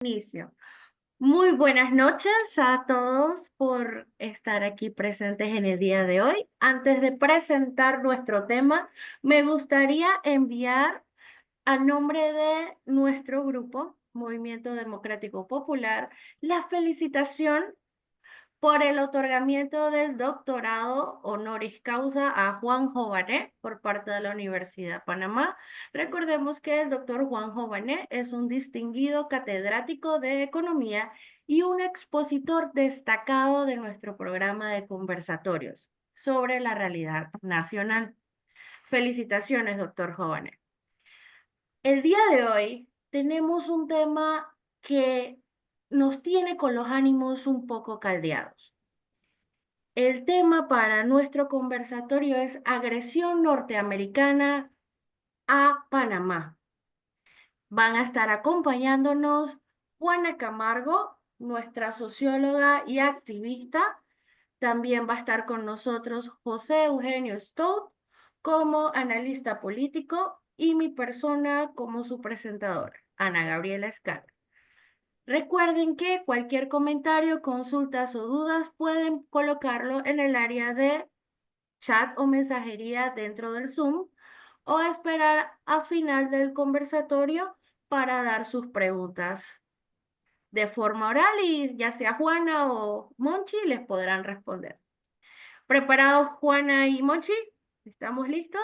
Inicio. Muy buenas noches a todos por estar aquí presentes en el día de hoy. Antes de presentar nuestro tema, me gustaría enviar a nombre de nuestro grupo, Movimiento Democrático Popular, la felicitación por el otorgamiento del doctorado honoris causa a Juan Jované por parte de la Universidad de Panamá. Recordemos que el doctor Juan Jované es un distinguido catedrático de economía y un expositor destacado de nuestro programa de conversatorios sobre la realidad nacional. Felicitaciones, doctor Jované. El día de hoy tenemos un tema que nos tiene con los ánimos un poco caldeados. El tema para nuestro conversatorio es agresión norteamericana a Panamá. Van a estar acompañándonos Juana Camargo, nuestra socióloga y activista. También va a estar con nosotros José Eugenio Stout como analista político y mi persona como su presentadora, Ana Gabriela Escala. Recuerden que cualquier comentario, consultas o dudas pueden colocarlo en el área de chat o mensajería dentro del Zoom o esperar a final del conversatorio para dar sus preguntas de forma oral y ya sea Juana o Monchi les podrán responder. ¿Preparados, Juana y Monchi? ¿Estamos listos?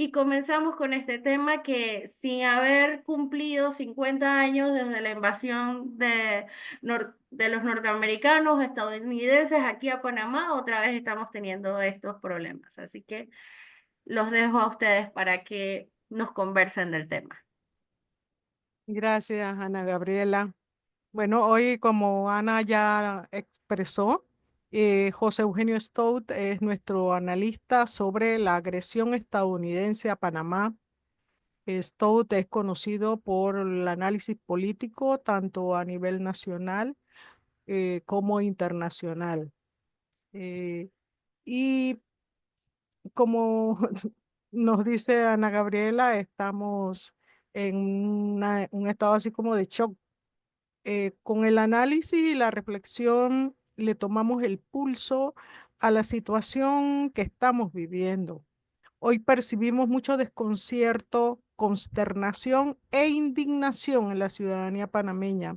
Y comenzamos con este tema que sin haber cumplido 50 años desde la invasión de los norteamericanos, estadounidenses aquí a Panamá, otra vez estamos teniendo estos problemas. Así que los dejo a ustedes para que nos conversen del tema. Gracias, Ana Gabriela. Bueno, hoy como Ana ya expresó, José Eugenio Stout es nuestro analista sobre la agresión estadounidense a Panamá. Stout es conocido por el análisis político tanto a nivel nacional como internacional. Eh, y como nos dice Ana Gabriela, estamos en un estado así como de shock. Con el análisis y la reflexión le tomamos el pulso a la situación que estamos viviendo. Hoy percibimos mucho desconcierto, consternación e indignación en la ciudadanía panameña.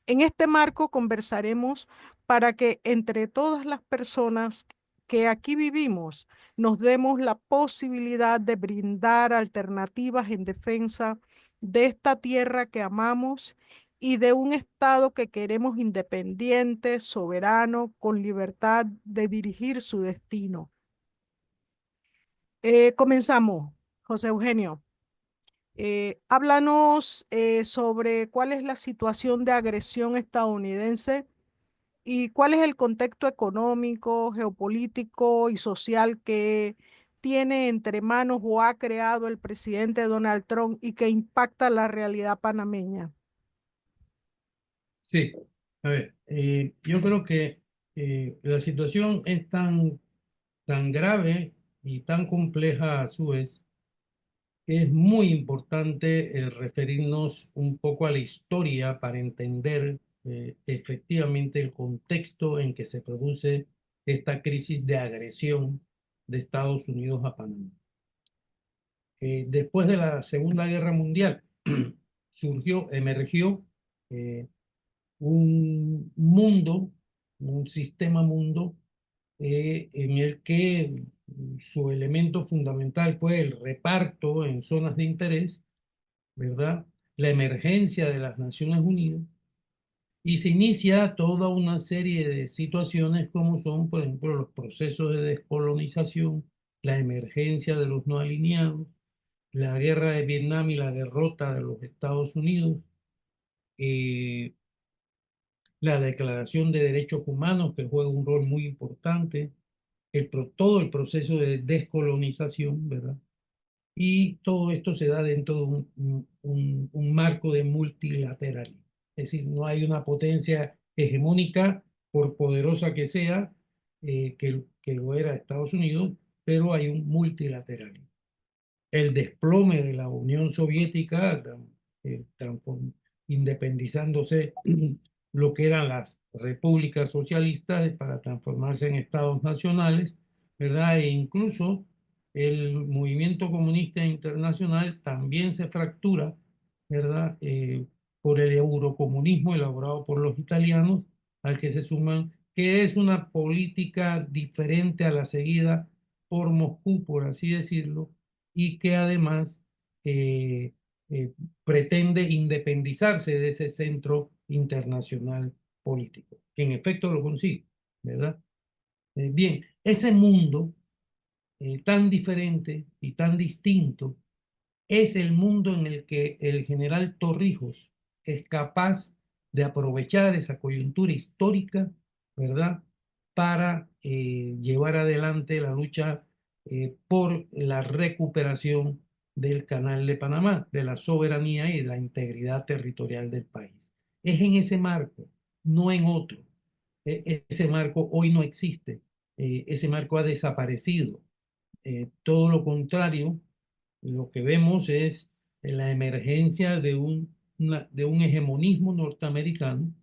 En este marco conversaremos para que entre todas las personas que aquí vivimos nos demos la posibilidad de brindar alternativas en defensa de esta tierra que amamos y de un Estado que queremos independiente, soberano, con libertad de dirigir su destino. Comenzamos, José Eugenio. Háblanos sobre cuál es la situación de agresión estadounidense y cuál es el contexto económico, geopolítico y social que tiene entre manos o ha creado el presidente Donald Trump y que impacta la realidad panameña. Sí, a ver, yo creo que la situación es tan grave y tan compleja a su vez que es muy importante referirnos un poco a la historia para entender efectivamente el contexto en que se produce esta crisis de agresión de Estados Unidos a Panamá. Después de la Segunda Guerra Mundial emergió un mundo, un sistema mundo en el que su elemento fundamental fue el reparto en zonas de interés, ¿verdad? La emergencia de las Naciones Unidas y se inicia toda una serie de situaciones como son, por ejemplo, los procesos de descolonización, la emergencia de los no alineados, la guerra de Vietnam y la derrota de los Estados Unidos, eh, la Declaración de Derechos Humanos, que juega un rol muy importante, todo el proceso de descolonización, ¿verdad? Y todo esto se da dentro de un marco de multilateralismo. Es decir, no hay una potencia hegemónica, por poderosa que sea, que lo era Estados Unidos, pero hay un multilateralismo. El desplome de la Unión Soviética independizándose lo que eran las repúblicas socialistas para transformarse en estados nacionales, ¿verdad? E incluso el movimiento comunista internacional también se fractura, ¿verdad? Por el eurocomunismo elaborado por los italianos, al que se suman, que es una política diferente a la seguida por Moscú, por así decirlo, y que además eh, eh, pretende independizarse de ese centro internacional político, que en efecto lo consigue, ¿verdad? Bien, ese mundo tan diferente y tan distinto es el mundo en el que el general Torrijos es capaz de aprovechar esa coyuntura histórica, ¿verdad? Para llevar adelante la lucha por la recuperación del Canal de Panamá, de la soberanía y de la integridad territorial del país. Es en ese marco, no en otro. Ese marco hoy no existe. Ese marco ha desaparecido. Todo lo contrario, lo que vemos es la emergencia de un hegemonismo norteamericano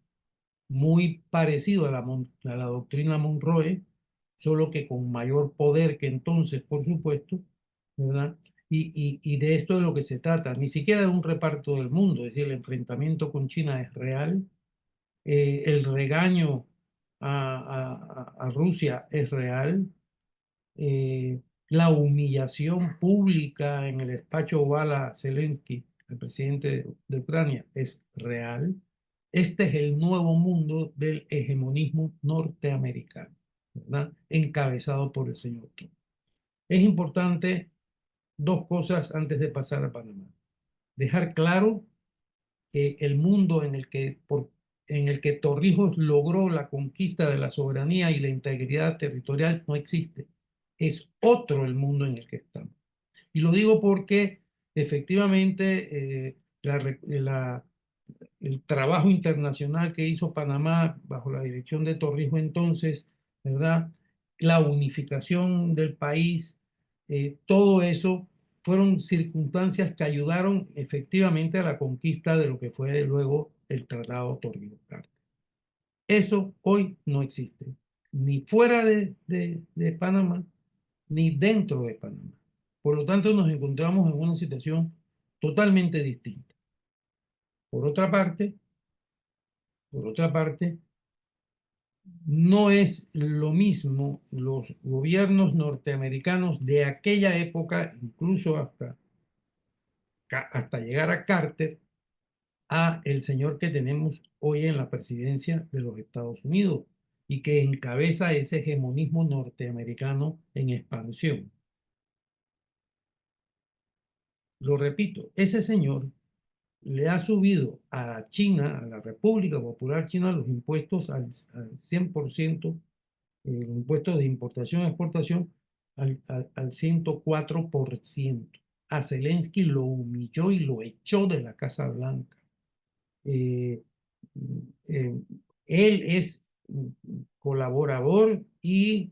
muy parecido a la doctrina Monroe, solo que con mayor poder que entonces, por supuesto, ¿verdad? Y de esto es lo que se trata, ni siquiera de un reparto del mundo, es decir, el enfrentamiento con China es real, el regaño a Rusia es real, eh, la humillación pública en el despacho oval a Zelensky, el presidente de Ucrania, es real. Este es el nuevo mundo del hegemonismo norteamericano, ¿verdad? Encabezado por el señor Trump. Es importante dos cosas antes de pasar a Panamá. Dejar claro que el mundo en el que Torrijos logró la conquista de la soberanía y la integridad territorial no existe. Es otro el mundo en el que estamos. Y lo digo porque efectivamente el trabajo internacional que hizo Panamá bajo la dirección de Torrijos entonces, ¿verdad? La unificación del país, todo eso fueron circunstancias que ayudaron efectivamente a la conquista de lo que fue luego el Tratado Torrijos-Carter. Eso hoy no existe, ni fuera de Panamá, ni dentro de Panamá. Por lo tanto, nos encontramos en una situación totalmente distinta. Por otra parte, no es lo mismo los gobiernos norteamericanos de aquella época, incluso hasta llegar a Carter, a el señor que tenemos hoy en la presidencia de los Estados Unidos y que encabeza ese hegemonismo norteamericano en expansión. Lo repito, ese señor le ha subido a China, a la República Popular China, los impuestos al 100%, los impuestos de importación y exportación al 104%. A Zelensky lo humilló y lo echó de la Casa Blanca. Eh, eh, Él es colaborador y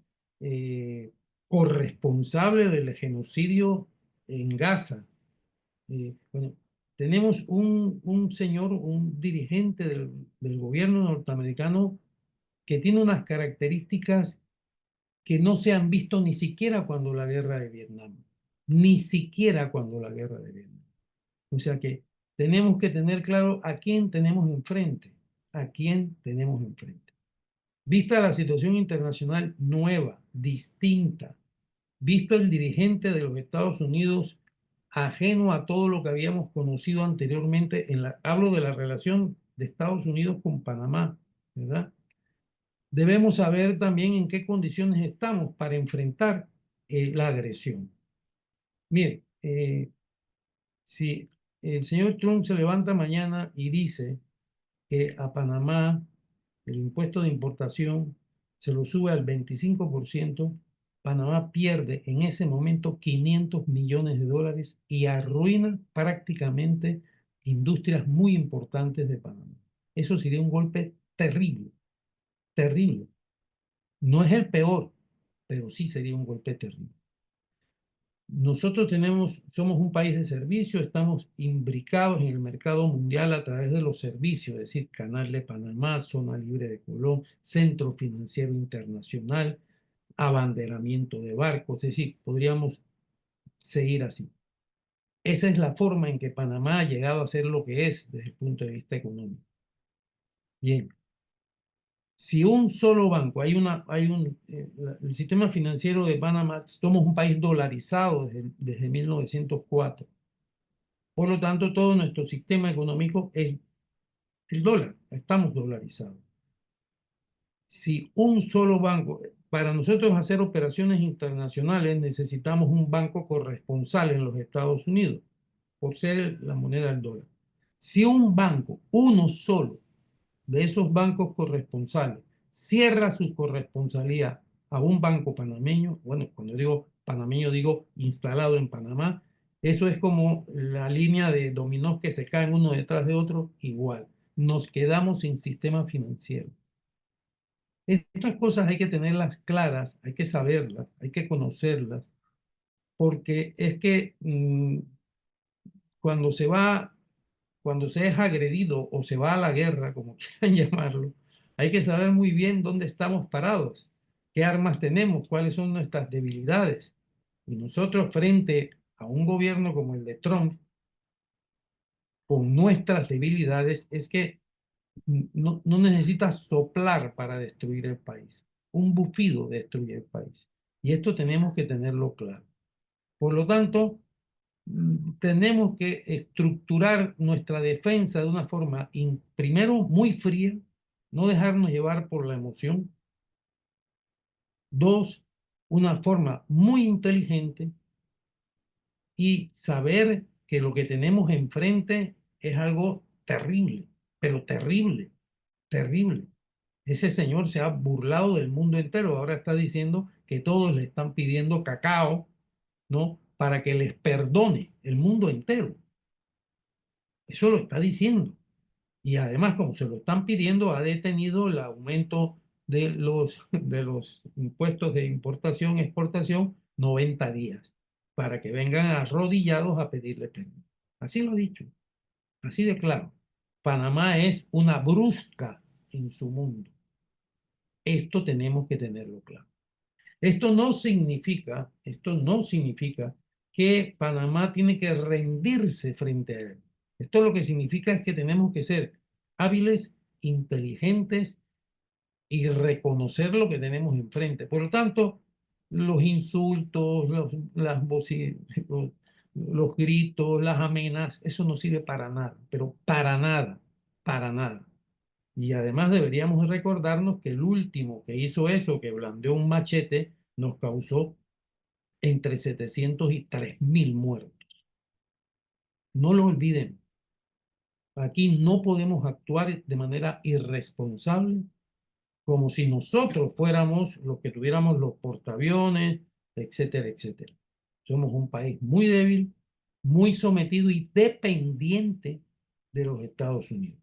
corresponsable del genocidio en Gaza. Bueno, tenemos un señor, un dirigente del gobierno norteamericano que tiene unas características que no se han visto ni siquiera cuando la guerra de Vietnam, ni siquiera cuando la guerra de Vietnam. O sea que tenemos que tener claro a quién tenemos enfrente, a quién tenemos enfrente. Vista la situación internacional nueva, distinta, visto el dirigente de los Estados Unidos ajeno a todo lo que habíamos conocido anteriormente, hablo de la relación de Estados Unidos con Panamá, ¿verdad? Debemos saber también en qué condiciones estamos para enfrentar la agresión. Mire, si el señor Trump se levanta mañana y dice que a Panamá el impuesto de importación se lo sube al 25%, Panamá pierde en ese momento 500 millones de dólares y arruina prácticamente industrias muy importantes de Panamá. Eso sería un golpe terrible, terrible. No es el peor, pero sí sería un golpe terrible. Nosotros somos un país de servicio, estamos imbricados en el mercado mundial a través de los servicios, es decir, Canal de Panamá, Zona Libre de Colón, Centro Financiero Internacional, abanderamiento de barcos, es decir, podríamos seguir así. Esa es la forma en que Panamá ha llegado a ser lo que es desde el punto de vista económico. Bien, si un solo banco, el sistema financiero de Panamá, somos un país dolarizado desde 1904. Por lo tanto, todo nuestro sistema económico es el dólar, estamos dolarizados. Si un solo banco, para nosotros hacer operaciones internacionales necesitamos un banco corresponsal en los Estados Unidos, por ser la moneda del dólar. Si un banco, uno solo de esos bancos corresponsales, cierra su corresponsalía a un banco panameño, bueno, cuando digo panameño digo instalado en Panamá, eso es como la línea de dominós que se caen uno detrás de otro, igual. Nos quedamos sin sistema financiero. Estas cosas hay que tenerlas claras, hay que saberlas, hay que conocerlas, porque es que cuando cuando se es agredido o se va a la guerra, como quieran llamarlo, hay que saber muy bien dónde estamos parados, qué armas tenemos, cuáles son nuestras debilidades. Y nosotros frente a un gobierno como el de Trump, con nuestras debilidades, es que no necesitas soplar para destruir el país. Un bufido destruye el país. Y esto tenemos que tenerlo claro. Por lo tanto, tenemos que estructurar nuestra defensa de una forma, primero, muy fría, no dejarnos llevar por la emoción. Dos, una forma muy inteligente y saber que lo que tenemos enfrente es algo terrible, pero terrible, terrible. Ese señor se ha burlado del mundo entero. Ahora está diciendo que todos le están pidiendo cacao, ¿no? Para que les perdone el mundo entero. Eso lo está diciendo. Y además, como se lo están pidiendo, ha detenido el aumento de los impuestos de importación y exportación 90 días para que vengan arrodillados a pedirle perdón. Así lo ha dicho, así de claro. Panamá es una brusca en su mundo. Esto tenemos que tenerlo claro. Esto no significa que Panamá tiene que rendirse frente a él. Esto lo que significa es que tenemos que ser hábiles, inteligentes y reconocer lo que tenemos enfrente. Por lo tanto, los insultos, los gritos, las amenazas, eso no sirve para nada, pero para nada, para nada. Y además deberíamos recordarnos que el último que hizo eso, que blandió un machete, nos causó entre 700 y 3.000 muertos. No lo olviden. Aquí no podemos actuar de manera irresponsable, como si nosotros fuéramos los que tuviéramos los portaaviones, etcétera, etcétera. Somos un país muy débil, muy sometido y dependiente de los Estados Unidos.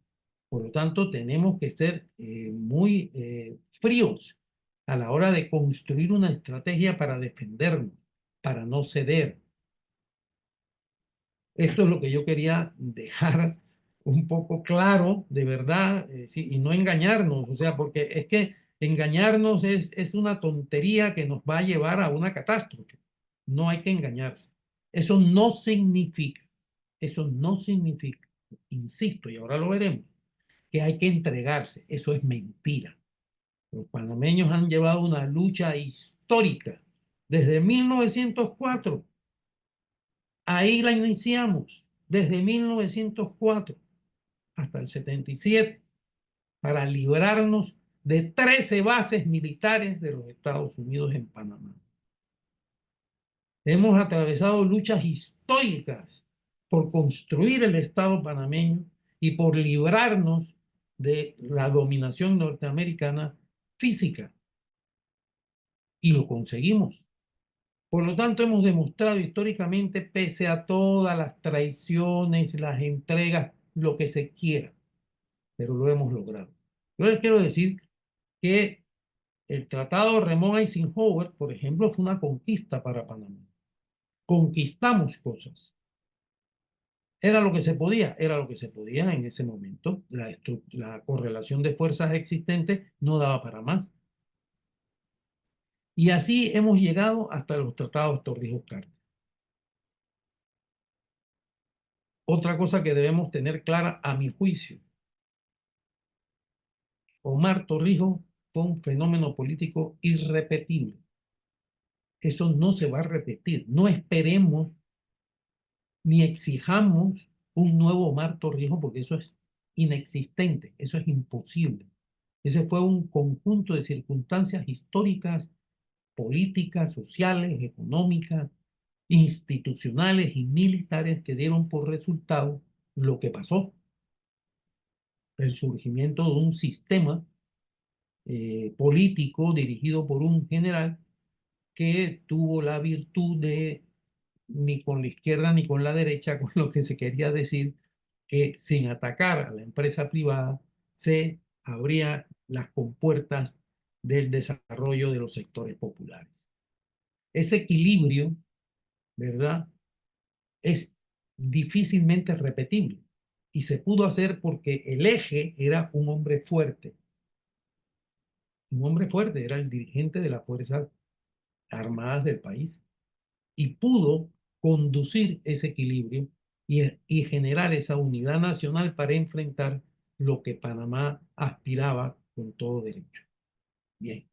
Por lo tanto, tenemos que ser muy fríos a la hora de construir una estrategia para defendernos, para no ceder. Esto es lo que yo quería dejar un poco claro, de verdad, sí, y no engañarnos, o sea, porque es que engañarnos es una tontería que nos va a llevar a una catástrofe. No hay que engañarse. Eso no significa, insisto, y ahora lo veremos, que hay que entregarse. Eso es mentira. Los panameños han llevado una lucha histórica desde 1904. Ahí la iniciamos, desde 1904 hasta el 77, para librarnos de 13 bases militares de los Estados Unidos en Panamá. Hemos atravesado luchas históricas por construir el Estado panameño y por librarnos de la dominación norteamericana física. Y lo conseguimos. Por lo tanto, hemos demostrado históricamente, pese a todas las traiciones, las entregas, lo que se quiera, pero lo hemos logrado. Yo les quiero decir que el Tratado de Ramón Eisenhower, por ejemplo, fue una conquista para Panamá. conquistamos cosas. Era lo que se podía, era lo que se podía en ese momento. La correlación de fuerzas existentes no daba para más. Y así hemos llegado hasta los tratados Torrijos-Carter. Otra cosa que debemos tener clara, a mi juicio, Omar Torrijos fue un fenómeno político irrepetible. Eso no se va a repetir. No esperemos ni exijamos un nuevo Omar Torrijos porque eso es inexistente, eso es imposible. Ese fue un conjunto de circunstancias históricas, políticas, sociales, económicas, institucionales y militares que dieron por resultado lo que pasó, el surgimiento de un sistema político dirigido por un general que tuvo la virtud de, ni con la izquierda ni con la derecha, con lo que se quería decir, que sin atacar a la empresa privada se abrían las compuertas del desarrollo de los sectores populares. Ese equilibrio, ¿verdad?, es difícilmente repetible y se pudo hacer porque el eje era un hombre fuerte. Un hombre fuerte era el dirigente de las Fuerzas Armadas del país y pudo conducir ese equilibrio y generar esa unidad nacional para enfrentar lo que Panamá aspiraba con todo derecho. Bien,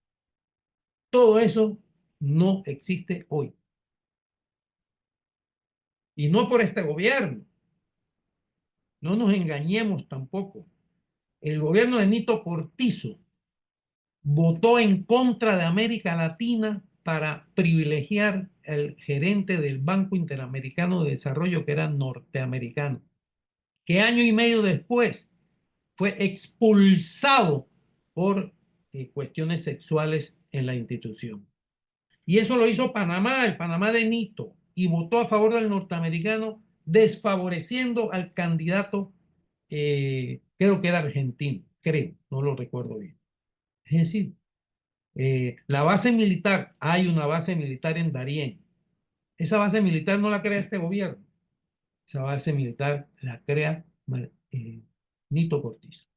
todo eso no existe hoy. Y no por este gobierno. No nos engañemos tampoco. El gobierno de Nito Cortizo votó en contra de América Latina para privilegiar el gerente del Banco Interamericano de Desarrollo, que era norteamericano, que año y medio después fue expulsado por cuestiones sexuales en la institución. Y eso lo hizo Panamá, el Panamá de Nito, y votó a favor del norteamericano, desfavoreciendo al candidato, creo que era argentino, creo, no lo recuerdo bien. Es decir, la base militar, hay una base militar en Darién. Esa base militar no la crea este gobierno. Esa base militar la crea Nito Cortizo.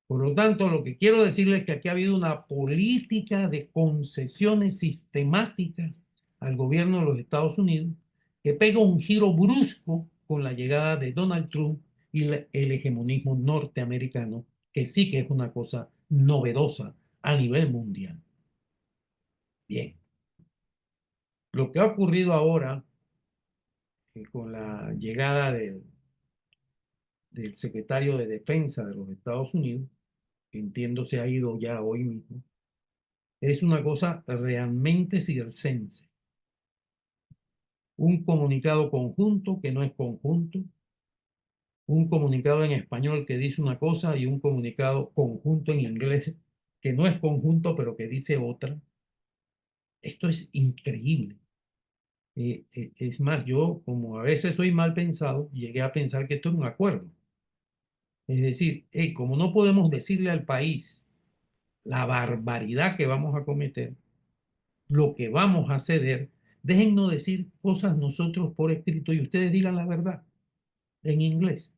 Por lo tanto, lo que quiero decirles es que aquí ha habido una política de concesiones sistemáticas al gobierno de los Estados Unidos que pega un giro brusco con la llegada de Donald Trump y el hegemonismo norteamericano, que sí que es una cosa novedosa a nivel mundial. Bien, lo que ha ocurrido ahora con la llegada del secretario de Defensa de los Estados Unidos, que entiendo se ha ido ya hoy mismo, es una cosa realmente circense. Un comunicado conjunto que no es conjunto, un comunicado en español que dice una cosa y un comunicado conjunto en inglés que no es conjunto pero que dice otra. Esto es increíble. Es más, yo como a veces soy mal pensado, llegué a pensar que esto es un acuerdo. Es decir, como no podemos decirle al país la barbaridad que vamos a cometer, lo que vamos a ceder, déjennos decir cosas nosotros por escrito y ustedes digan la verdad en inglés.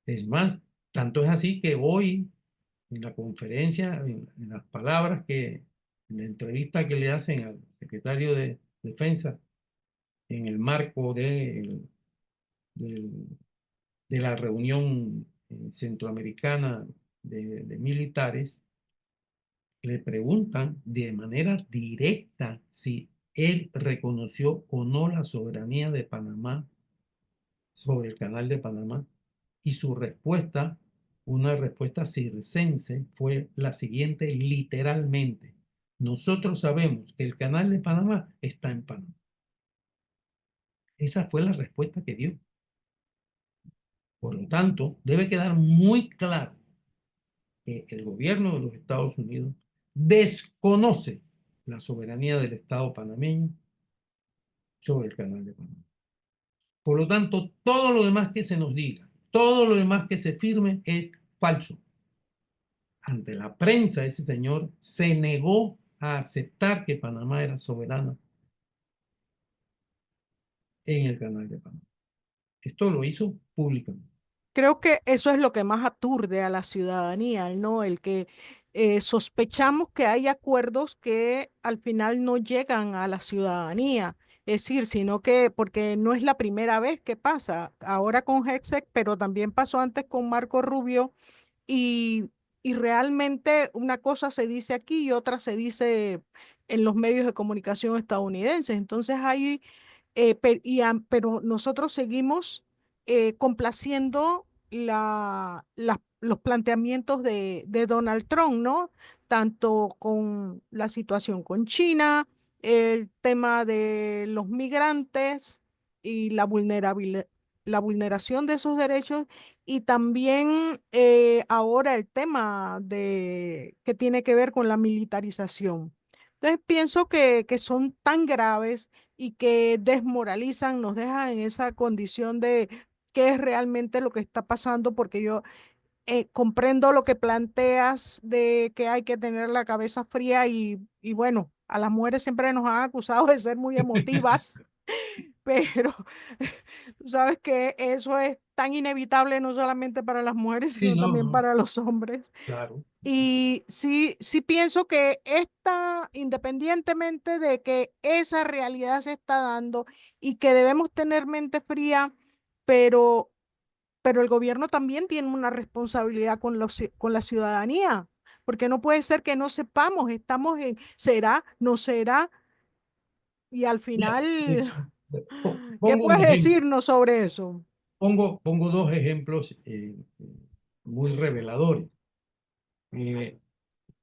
Es más, tanto es así que hoy en la conferencia, en las palabras que, en la entrevista que le hacen al secretario de Defensa en el marco de la reunión centroamericana de militares, le preguntan de manera directa si él reconoció o no la soberanía de Panamá sobre el canal de Panamá. Y su respuesta, una respuesta circense, fue la siguiente literalmente: nosotros sabemos que el canal de Panamá está en Panamá. Esa fue la respuesta que dio. Por lo tanto, debe quedar muy claro que el gobierno de los Estados Unidos desconoce la soberanía del Estado panameño sobre el canal de Panamá. Por lo tanto, todo lo demás que se nos diga, todo lo demás que se firme es falso. Ante la prensa, ese señor se negó a aceptar que Panamá era soberana en el canal de Panamá. Esto lo hizo públicamente. Creo que eso es lo que más aturde a la ciudadanía, ¿no? El que sospechamos que hay acuerdos que al final no llegan a la ciudadanía. Es decir, sino que, porque no es la primera vez que pasa, ahora con Hexec, pero también pasó antes con Marco Rubio, y, y realmente una cosa se dice aquí y otra se dice en los medios de comunicación estadounidenses. Entonces hay pero nosotros seguimos complaciendo los planteamientos de Donald Trump, ¿no? Tanto con la situación con China, el tema de los migrantes y la vulneración de esos derechos, y también ahora el tema que tiene que ver con la militarización. Entonces pienso que son tan graves y que desmoralizan, nos dejan en esa condición de qué es realmente lo que está pasando, porque yo comprendo lo que planteas de que hay que tener la cabeza fría y bueno, a las mujeres siempre nos han acusado de ser muy emotivas, pero tú sabes que eso es tan inevitable no solamente para las mujeres, Sí, sino no, también no, para los hombres. claro. Y sí, sí pienso que independientemente de que esa realidad se está dando y que debemos tener mente fría, pero, pero el gobierno también tiene una responsabilidad con la ciudadanía, porque no puede ser que no sepamos, estamos en, será, no será, y al Mira, final, ¿qué pongo un puedes ejemplo, decirnos sobre eso? pongo dos ejemplos muy reveladores. Eh,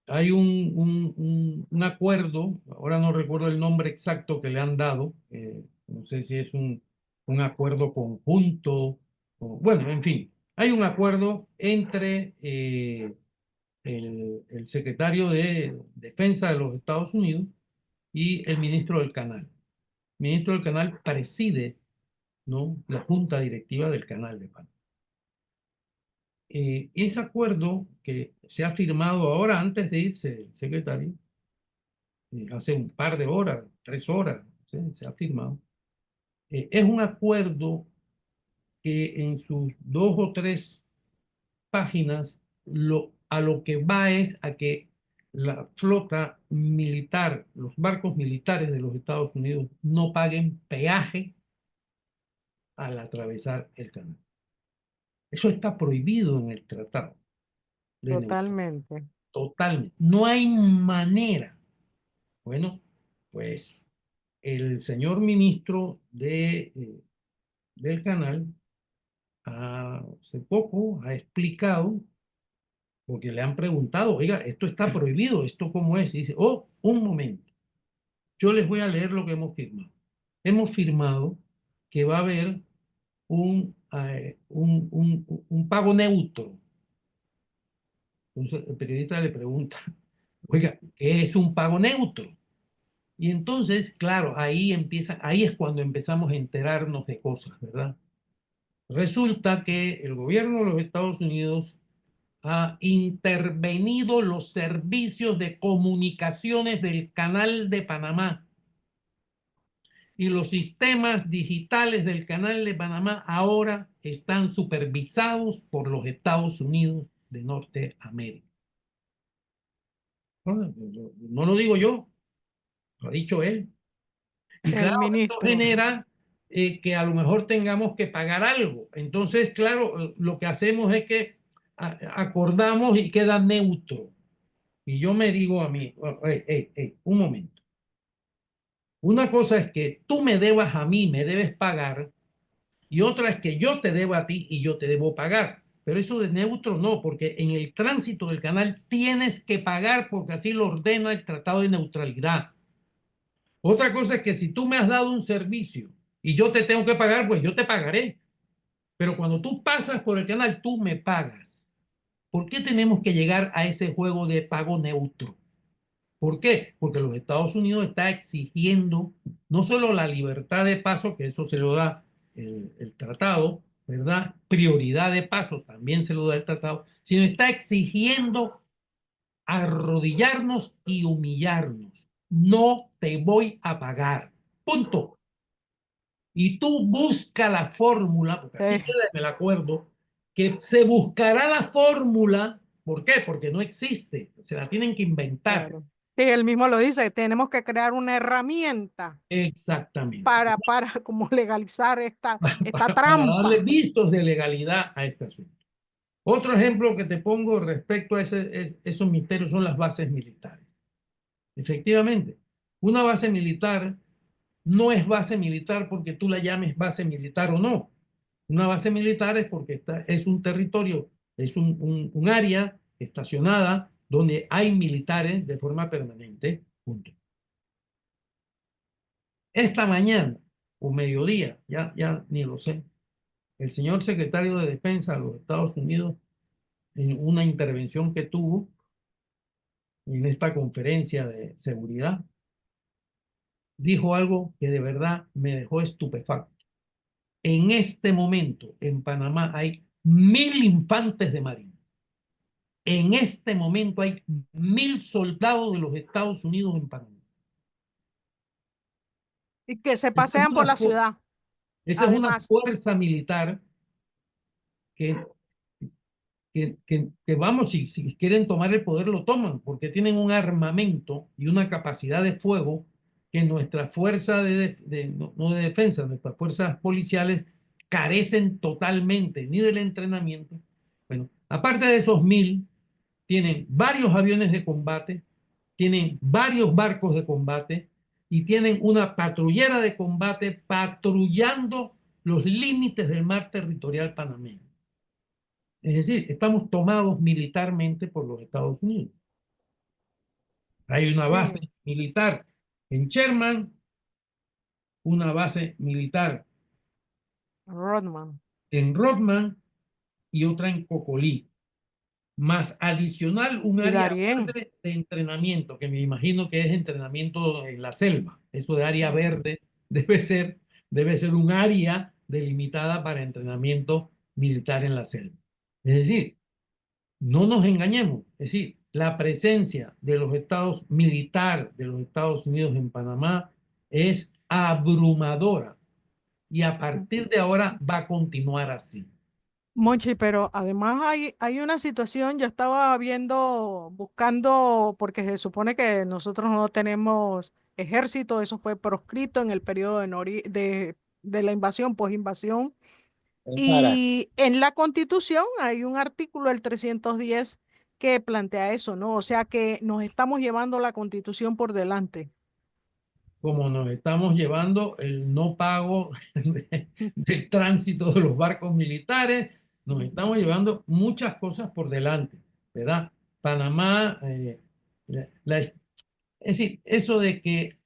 Hay un acuerdo, ahora no recuerdo el nombre exacto que le han dado, no sé si es un acuerdo conjunto, bueno, en fin, hay un acuerdo entre el secretario de Defensa de los Estados Unidos y el ministro del Canal. El ministro del Canal preside, ¿no?, la junta directiva del Canal de Panamá. Ese acuerdo que se ha firmado ahora antes de irse el secretario, hace un par de horas, 3 horas, ¿sí?, se ha firmado. Es un acuerdo que en sus 2 o 3 páginas a lo que va es a que la flota militar, los barcos militares de los Estados Unidos no paguen peaje al atravesar el canal. Eso está prohibido en el tratado de neutralidad. Totalmente. Totalmente. No hay manera. Bueno, pues el señor ministro del canal hace poco ha explicado, porque le han preguntado, oiga, esto está prohibido, ¿esto cómo es? Y dice, oh, un momento, yo les voy a leer lo que hemos firmado. Hemos firmado que va a haber un pago neutro. Entonces el periodista le pregunta, oiga, ¿qué es un pago neutro? Y entonces, claro, ahí es cuando empezamos a enterarnos de cosas, ¿verdad? Resulta que el gobierno de los Estados Unidos ha intervenido los servicios de comunicaciones del Canal de Panamá, y los sistemas digitales del Canal de Panamá ahora están supervisados por los Estados Unidos de Norteamérica. No lo digo yo, lo ha dicho él. Y El claro, esto ministro. genera que a lo mejor tengamos que pagar algo. Entonces, claro, lo que hacemos es que acordamos y queda neutro. Y yo me digo a mí, oh, un momento. Una cosa es que tú me debas a mí, me debes pagar, y otra es que yo te debo a ti y yo te debo pagar. Pero eso de neutro no, porque en el tránsito del canal tienes que pagar porque así lo ordena el Tratado de Neutralidad. Otra cosa es que si tú me has dado un servicio y yo te tengo que pagar, pues yo te pagaré. Pero cuando tú pasas por el canal, tú me pagas. ¿Por qué tenemos que llegar a ese juego de pago neutro? ¿Por qué? Porque los Estados Unidos está exigiendo no solo la libertad de paso, que eso se lo da el tratado, ¿verdad? Prioridad de paso también se lo da el tratado, sino está exigiendo arrodillarnos y humillarnos. No te voy a pagar. Punto. Y tú busca la fórmula, porque así Eh, queda en el acuerdo, que se buscará la fórmula. ¿Por qué? Porque no existe. Se la tienen que inventar. claro. Sí, él mismo lo dice, tenemos que crear una herramienta Exactamente. para como legalizar esta Para darle trampa. vistos de legalidad a este asunto. Otro ejemplo que te pongo respecto a esos misterios son las bases militares. Efectivamente, una base militar no es base militar porque tú la llames base militar o no. Una base militar es porque es un territorio, es un área estacionada donde hay militares de forma permanente. Punto. Esta mañana o mediodía, ya ni lo sé, el señor secretario de Defensa de los Estados Unidos, en una intervención que tuvo en esta conferencia de seguridad, dijo algo que de verdad me dejó estupefacto. En este momento en Panamá hay 1000 infantes de marina. En este momento hay 1000 soldados de los Estados Unidos en Panamá. Y que se Esa es pasean por una, la ciudad, esa es una además. fuerza militar que vamos, si quieren tomar el poder, lo toman, porque tienen un armamento y una capacidad de fuego que nuestra fuerza no de defensa, nuestras fuerzas policiales carecen totalmente, ni del entrenamiento. Bueno, aparte de esos 1000, tienen varios aviones de combate, tienen varios barcos de combate y tienen una patrullera de combate patrullando los límites del mar territorial panameño. Es decir, estamos tomados militarmente por los Estados Unidos. Hay una base Sí, militar en Sherman, una base militar Rodman. en Rodman y otra en Cocolí. Más adicional un Y área Darién. verde de entrenamiento, que me imagino que es entrenamiento en la selva. Eso de área Ujú. verde debe ser un área delimitada para entrenamiento militar en la selva. Es decir, no nos engañemos, es decir, la presencia de los Estados militar de los Estados Unidos en Panamá es abrumadora y a partir de ahora va a continuar así. Monchi, pero además hay una situación, yo estaba viendo, buscando, porque se supone que nosotros no tenemos ejército, eso fue proscrito en el periodo de la invasión, posinvasión, y en la Constitución hay un artículo, el 310, que plantea eso, ¿no? O sea que nos estamos llevando la Constitución por delante. Como nos estamos llevando el no pago del tránsito de los barcos militares, nos estamos llevando muchas cosas por delante, ¿verdad? Panamá, es decir, eso de que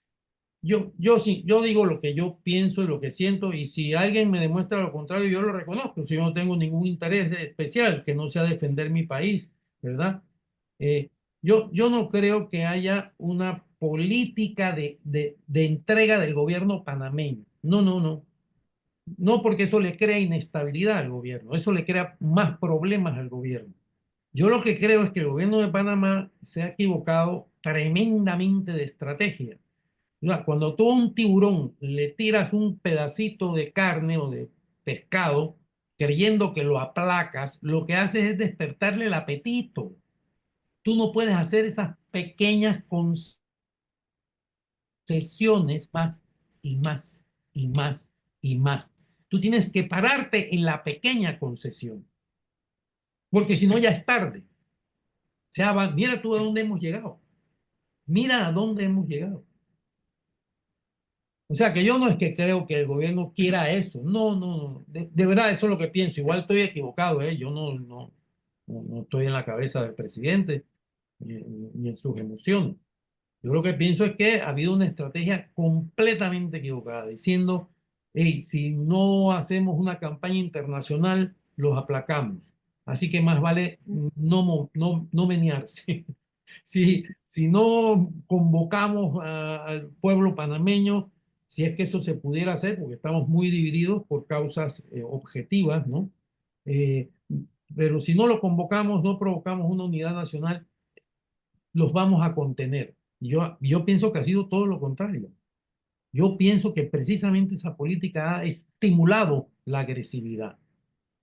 sí, yo digo lo que yo pienso y lo que siento, y si alguien me demuestra lo contrario, yo lo reconozco. Si yo no tengo ningún interés especial que no sea defender mi país, ¿verdad? Eh, yo no creo que haya una política de entrega del gobierno panameño. No, no, no. No, porque eso le crea inestabilidad al gobierno, eso le crea más problemas al gobierno. Yo lo que creo es que el gobierno de Panamá se ha equivocado tremendamente de estrategia. Cuando tú a un tiburón le tiras un pedacito de carne o de pescado, creyendo que lo aplacas, lo que haces es despertarle el apetito. Tú no puedes hacer esas pequeñas concesiones más y más y más y más. Tú tienes que pararte en la pequeña concesión, porque si no ya es tarde. O sea, mira tú a dónde hemos llegado. Mira a dónde hemos llegado. O sea, que yo no es que creo que el gobierno quiera eso. No, no, no. De verdad, eso es lo que pienso. Igual estoy equivocado, ¿eh? Yo no estoy en la cabeza del presidente ni en sus emociones. Yo lo que pienso es que ha habido una estrategia completamente equivocada, diciendo, hey, si no hacemos una campaña internacional, los aplacamos. Así que más vale no menearse. Si no convocamos al pueblo panameño, si es que eso se pudiera hacer, porque estamos muy divididos por causas objetivas, ¿no? Eh, pero si no lo convocamos, no provocamos una unidad nacional, los vamos a contener. Yo pienso que ha sido todo lo contrario. Yo pienso que precisamente esa política ha estimulado la agresividad,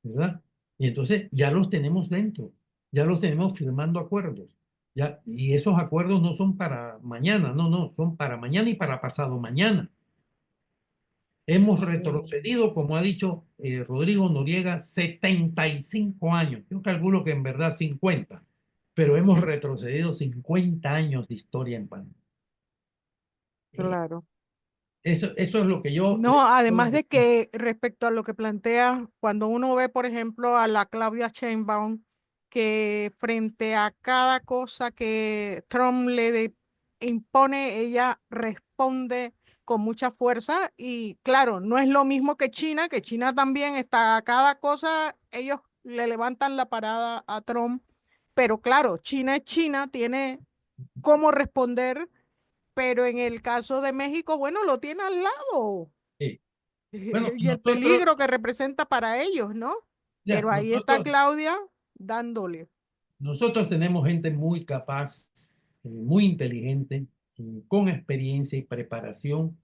¿verdad? Y entonces ya los tenemos dentro, ya los tenemos firmando acuerdos. Ya, y esos acuerdos no son para mañana, no, no, son para mañana y para pasado mañana. Hemos retrocedido, como ha dicho Rodrigo Noriega, 75 años. Yo calculo que en verdad 50, pero hemos retrocedido 50 años de historia en Panamá. Eh, Claro. eso es lo que yo le No, puedo además de decir. que respecto a lo que plantea, cuando uno ve, por ejemplo, a la Claudia Sheinbaum, que frente a cada cosa que Trump impone, ella responde con mucha fuerza y claro, no es lo mismo que China también está a cada cosa, ellos le levantan la parada a Trump, pero claro, China es China, tiene cómo responder, pero en el caso de México, bueno, lo tiene al lado Eh, bueno, y el peligro que representa para ellos, ¿no? ya, Pero ahí está nosotros, Claudia dándole. nosotros tenemos gente muy capaz, muy inteligente, con experiencia y preparación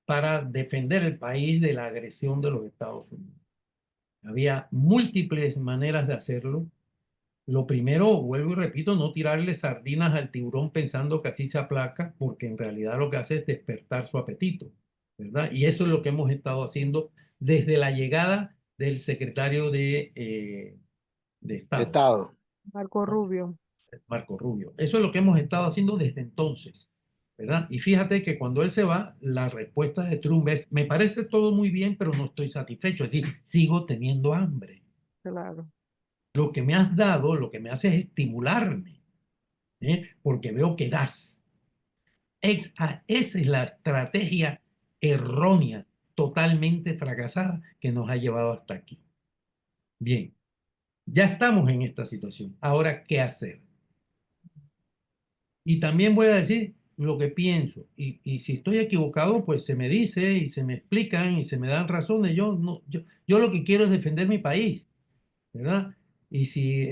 para defender el país de la agresión de los Estados Unidos. Había múltiples maneras de hacerlo. Lo primero, vuelvo y repito, no tirarle sardinas al tiburón pensando que así se aplaca, porque en realidad lo que hace es despertar su apetito, ¿verdad? Y eso es lo que hemos estado haciendo desde la llegada del secretario de Estado, Estado. Marco ¿no? Rubio. Marco Rubio. Eso es lo que hemos estado haciendo desde entonces, ¿verdad? Y fíjate que cuando él se va, la respuesta de Trump es, me parece todo muy bien, pero no estoy satisfecho, es decir, sigo teniendo hambre. Claro. Lo que me has dado, lo que me hace es estimularme, porque veo que das. Esa es la estrategia errónea, totalmente fracasada, que nos ha llevado hasta aquí. Bien, ya estamos en esta situación. Ahora, ¿qué hacer? Y también voy a decir lo que pienso. Y si estoy equivocado, pues se me dice y se me explican y se me dan razones. Yo, no, yo lo que quiero es defender mi país, ¿verdad? Y si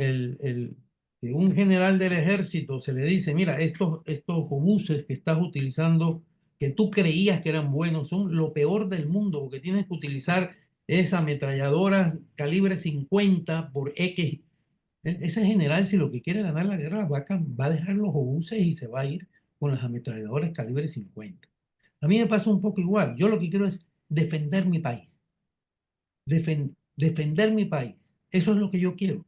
si un general del ejército se le dice, mira, estos obuses que estás utilizando, que tú creías que eran buenos, son lo peor del mundo, porque tienes que utilizar esas ametralladoras calibre 50 por X. Ese general, si lo que quiere ganar la guerra, va a dejar los obuses y se va a ir con las ametralladoras calibre 50. A mí me pasa un poco igual. Yo lo que quiero es defender mi país. Defender mi país. Eso es lo que yo quiero.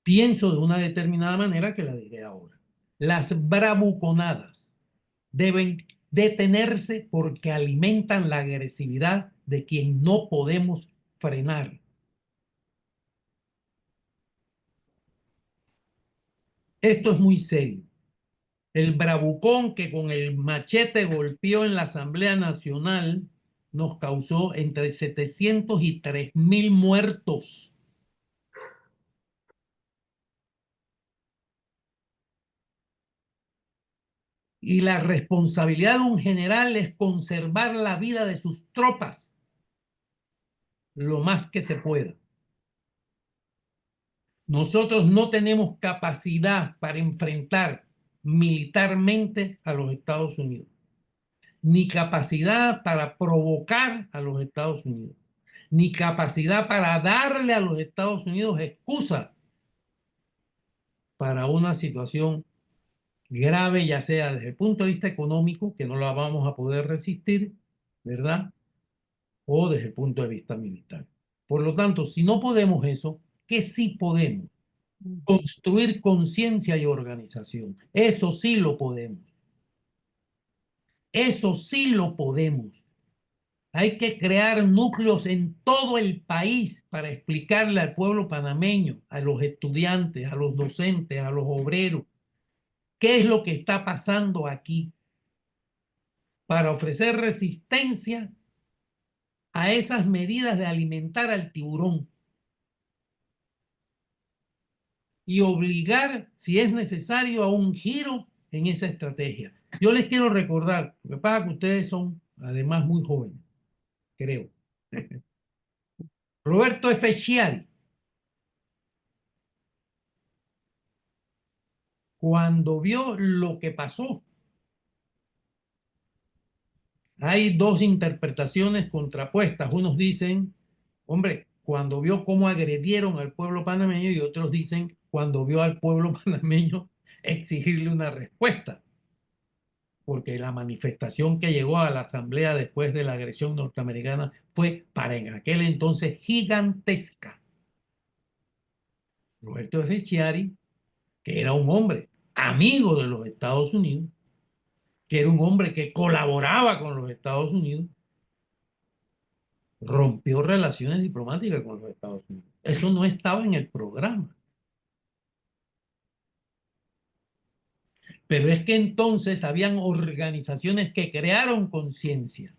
Pienso de una determinada manera que la diré ahora. Las bravuconadas deben detenerse porque alimentan la agresividad de quien no podemos frenar. Esto es muy serio. El bravucón que con el machete golpeó en la Asamblea Nacional nos causó entre 700 y 3.000 muertos. Y la responsabilidad de un general es conservar la vida de sus tropas lo más que se pueda. Nosotros no tenemos capacidad para enfrentar militarmente a los Estados Unidos, ni capacidad para provocar a los Estados Unidos, ni capacidad para darle a los Estados Unidos excusa para una situación grave, ya sea desde el punto de vista económico, que no la vamos a poder resistir, ¿verdad? O desde el punto de vista militar. Por lo tanto, si no podemos eso, ¿qué sí podemos? Construir conciencia y organización. Eso sí lo podemos. Eso sí lo podemos. Hay que crear núcleos en todo el país para explicarle al pueblo panameño, a los estudiantes, a los docentes, a los obreros, qué es lo que está pasando aquí, para ofrecer resistencia a esas medidas de alimentar al tiburón y obligar, si es necesario, a un giro en esa estrategia. Yo les quiero recordar, lo que pasa es que ustedes son además muy jóvenes, creo. Roberto F. Chiari cuando vio lo que pasó, hay dos interpretaciones contrapuestas. Unos dicen, hombre, cuando vio cómo agredieron al pueblo panameño, y otros dicen, cuando vio al pueblo panameño exigirle una respuesta, porque la manifestación que llegó a la asamblea después de la agresión norteamericana fue para en aquel entonces gigantesca. Roberto F. Chiari, que era un hombre amigo de los Estados Unidos, que era un hombre que colaboraba con los Estados Unidos, rompió relaciones diplomáticas con los Estados Unidos. Eso no estaba en el programa. Pero es que entonces habían organizaciones que crearon conciencia,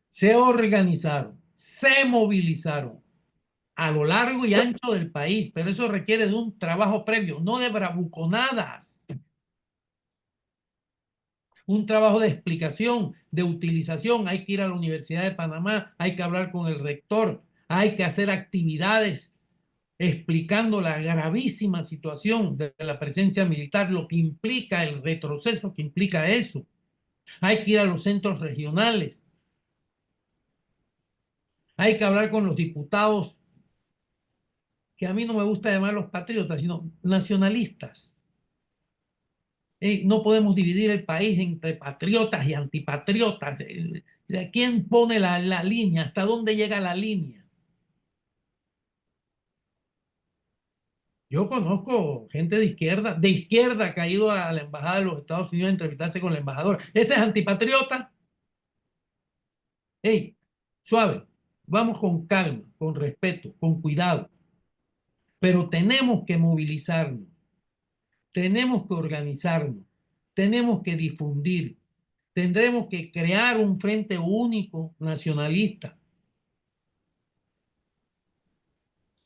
se organizaron, se movilizaron a lo largo y ancho del país, pero eso requiere de un trabajo previo, no de bravuconadas, un trabajo de explicación, de utilización. Hay que ir a la Universidad de Panamá, hay que hablar con el rector, hay que hacer actividades explicando la gravísima situación de la presencia militar, lo que implica el retroceso que implica eso. Hay que ir a los centros regionales, hay que hablar con los diputados, que a mí no me gusta llamarlos patriotas, sino nacionalistas. No podemos dividir el país entre patriotas y antipatriotas. ¿Quién pone la línea? ¿Hasta dónde llega la línea? Yo conozco gente de izquierda que ha ido a la embajada de los Estados Unidos a entrevistarse con la embajadora. ¿Ese es antipatriota? Hey, suave, vamos con calma, con respeto, con cuidado. Pero tenemos que movilizarnos, tenemos que organizarnos, tenemos que difundir, tendremos que crear un frente único nacionalista.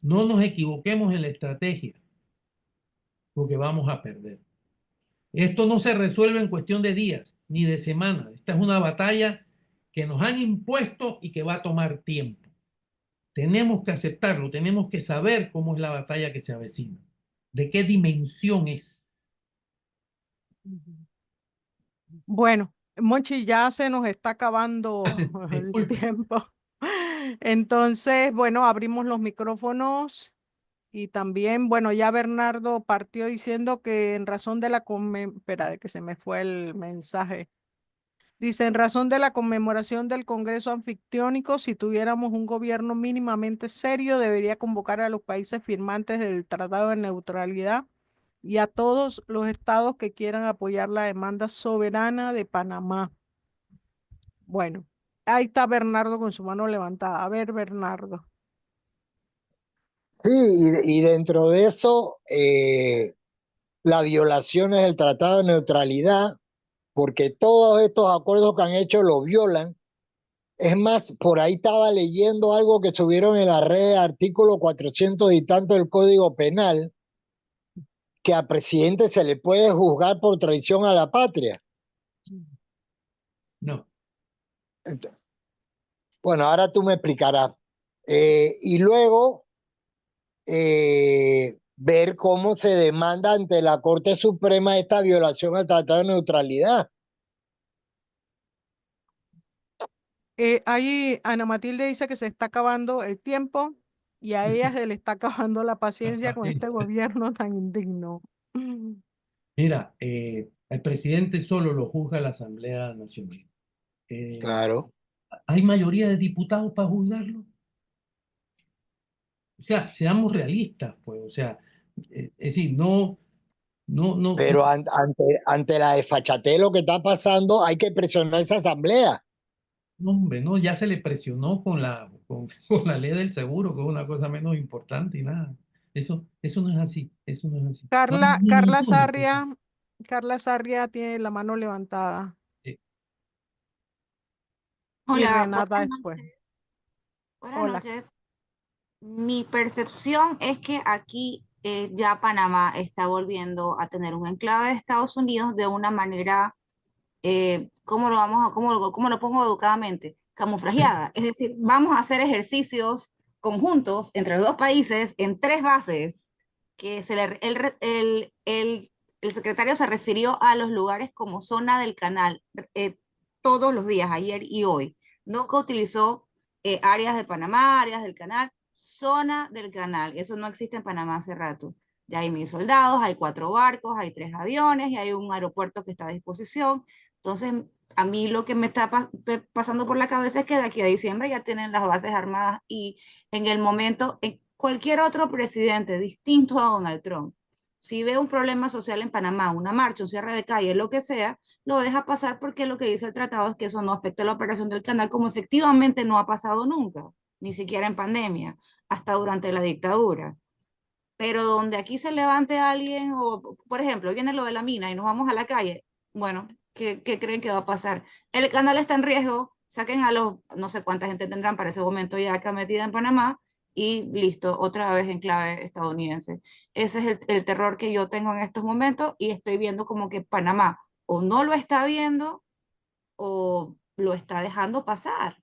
No nos equivoquemos en la estrategia, porque vamos a perder. Esto no se resuelve en cuestión de días ni de semanas. Esta es una batalla que nos han impuesto y que va a tomar tiempo. Tenemos que aceptarlo, tenemos que saber cómo es la batalla que se avecina, de qué dimensión es. Bueno, Monchi, ya se nos está acabando el Disculpe. tiempo. Entonces, bueno, abrimos los micrófonos y también, bueno, ya Bernardo partió diciendo que en razón de espera, de que se me fue el mensaje. Dice, en razón de la conmemoración del Congreso Anfictiónico, si tuviéramos un gobierno mínimamente serio, debería convocar a los países firmantes del Tratado de Neutralidad y a todos los estados que quieran apoyar la demanda soberana de Panamá. Bueno, ahí está Bernardo con su mano levantada. A ver, Bernardo. Sí, y dentro de eso, las violaciones del Tratado de Neutralidad, porque todos estos acuerdos que han hecho lo violan. Es más, por ahí estaba leyendo algo que subieron en la red, artículo 400 y tanto del Código Penal, que al presidente se le puede juzgar por traición a la patria. No. Bueno, ahora tú me explicarás. Y luego ver cómo se demanda ante la Corte Suprema esta violación al Tratado de Neutralidad. Ahí Ana Matilde dice que se está acabando el tiempo y a ella se le está acabando la paciencia con este gobierno tan indigno. Mira, el presidente solo lo juzga la Asamblea Nacional. Claro. ¿Hay mayoría de diputados para juzgarlo? O sea, seamos realistas, pues, o sea, es decir, no. Pero ante la desfachatez lo que está pasando, hay que presionar esa asamblea. No, hombre, no, ya se le presionó con la ley del seguro, que es una cosa menos importante y nada. Eso no es así, eso no es así. No hay Carla ninguna cosa. Sarria tiene la mano levantada Eh, y Hola, Renata buenas después. noches. Buenas Hola. noches. Mi percepción es que aquí ya Panamá está volviendo a tener un enclave de Estados Unidos de una manera, cómo lo pongo educadamente? Camuflajeada. Es decir, vamos a hacer ejercicios conjuntos entre los dos países en tres bases que el secretario se refirió a los lugares como zona del canal todos los días, ayer y hoy. Nunca utilizó áreas de Panamá, áreas del canal, zona del canal. Eso no existe en Panamá hace rato. Ya hay 1.000 soldados, hay 4 barcos, hay 3 aviones y hay un aeropuerto que está a disposición. Entonces, a mí lo que me está pasando por la cabeza es que de aquí a diciembre ya tienen las bases armadas y en el momento, en cualquier otro presidente distinto a Donald Trump, si ve un problema social en Panamá, una marcha, un cierre de calle, lo que sea, lo deja pasar porque lo que dice el tratado es que eso no afecta la operación del canal, como efectivamente no ha pasado nunca, ni siquiera en pandemia, hasta durante la dictadura. Pero donde aquí se levante alguien, o por ejemplo, viene lo de la mina y nos vamos a la calle, bueno, ¿qué creen que va a pasar? El canal está en riesgo, saquen a los, no sé cuánta gente tendrán para ese momento ya acá metida en Panamá y listo, otra vez en clave estadounidense. Ese es el terror que yo tengo en estos momentos y estoy viendo como que Panamá o no lo está viendo o lo está dejando pasar.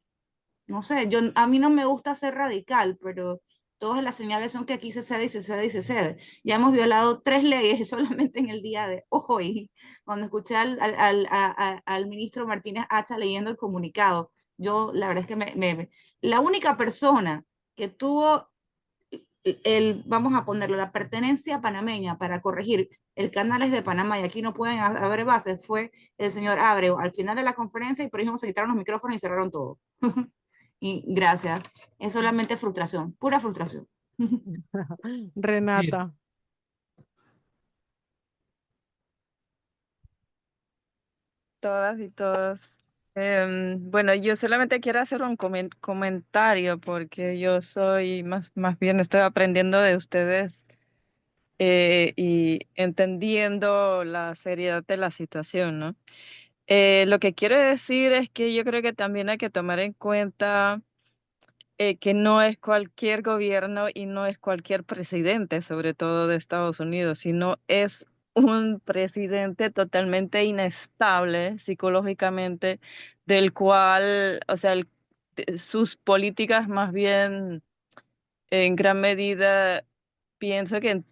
No sé, a mí no me gusta ser radical, pero todas las señales son que aquí se cede y se cede y se cede. Ya hemos violado 3 leyes solamente en el día de hoy. Cuando escuché al ministro Martínez Hacha leyendo el comunicado, yo la verdad es que la única persona que tuvo vamos a ponerlo, la pertenencia panameña para corregir el canal de Panamá y aquí no pueden haber bases fue el señor Abreu al final de la conferencia y por eso se quitaron los micrófonos y cerraron todo. Y gracias. Es solamente frustración, pura frustración. Renata. Todas y todos. Bueno, yo solamente quiero hacer un comentario porque yo soy más bien estoy aprendiendo de ustedes y entendiendo la seriedad de la situación, ¿no? Lo que quiero decir es que yo creo que también hay que tomar en cuenta que no es cualquier gobierno y no es cualquier presidente, sobre todo de Estados Unidos, sino es un presidente totalmente inestable psicológicamente, del cual, o sea, sus políticas más bien en gran medida pienso que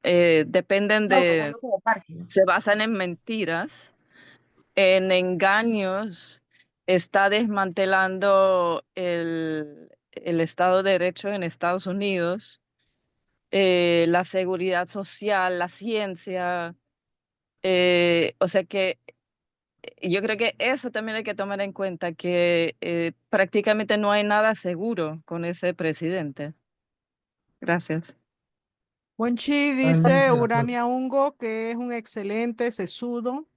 dependen de, se basan en mentiras, en engaños, está desmantelando el Estado de Derecho en Estados Unidos, la seguridad social, la ciencia, o sea que yo creo que eso también hay que tomar en cuenta, que prácticamente no hay nada seguro con ese presidente. Gracias. Monchi Totalmente dice de acuerdo. Urania Ungo que es un excelente sesudo.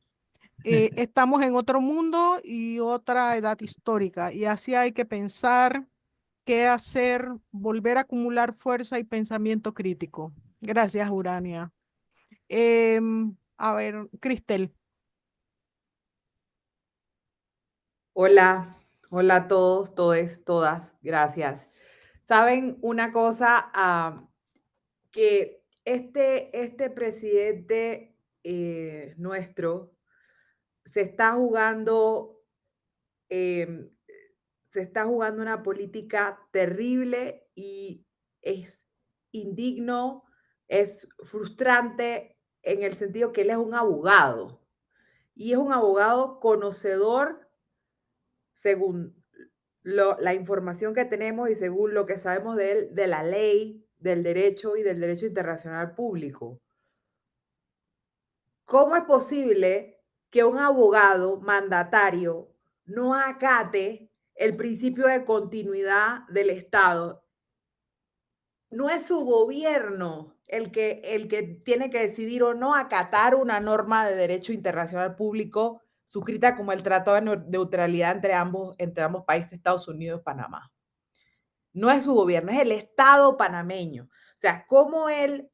Estamos en otro mundo y otra edad histórica, y así hay que pensar qué hacer, volver a acumular fuerza y pensamiento crítico. Gracias, Urania. A ver, Cristel. Hola, hola a todos, todes, todas, gracias. ¿Saben una cosa? Que este presidente nuestro se está jugando, em, se está jugando una política terrible y es indigno, es frustrante en el sentido que él es un abogado y es un abogado conocedor según la información que tenemos y según lo que sabemos de él, de la ley, del derecho y del derecho internacional público. ¿Cómo es posible que un abogado mandatario no acate el principio de continuidad del Estado? No es su gobierno el que tiene que decidir o no acatar una norma de derecho internacional público suscrita como el Tratado de Neutralidad entre ambos países, Estados Unidos y Panamá. No es su gobierno, es el Estado panameño. O sea, cómo él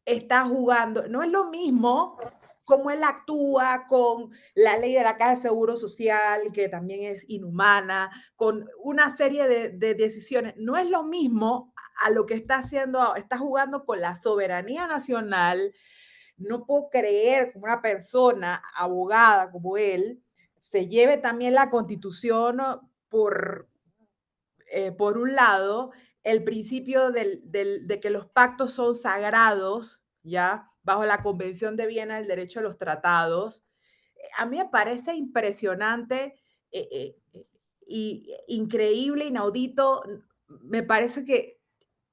está jugando, no es lo mismo cómo él actúa con la ley de la Caja de Seguro Social, que también es inhumana, con una serie de decisiones. No es lo mismo a lo que está haciendo, está jugando con la soberanía nacional. No puedo creer que una persona abogada como él se lleve también la Constitución por un lado, el principio de que los pactos son sagrados ¿ya? Bajo la Convención de Viena del Derecho a los Tratados. A mí me parece impresionante y increíble, inaudito. Me parece que,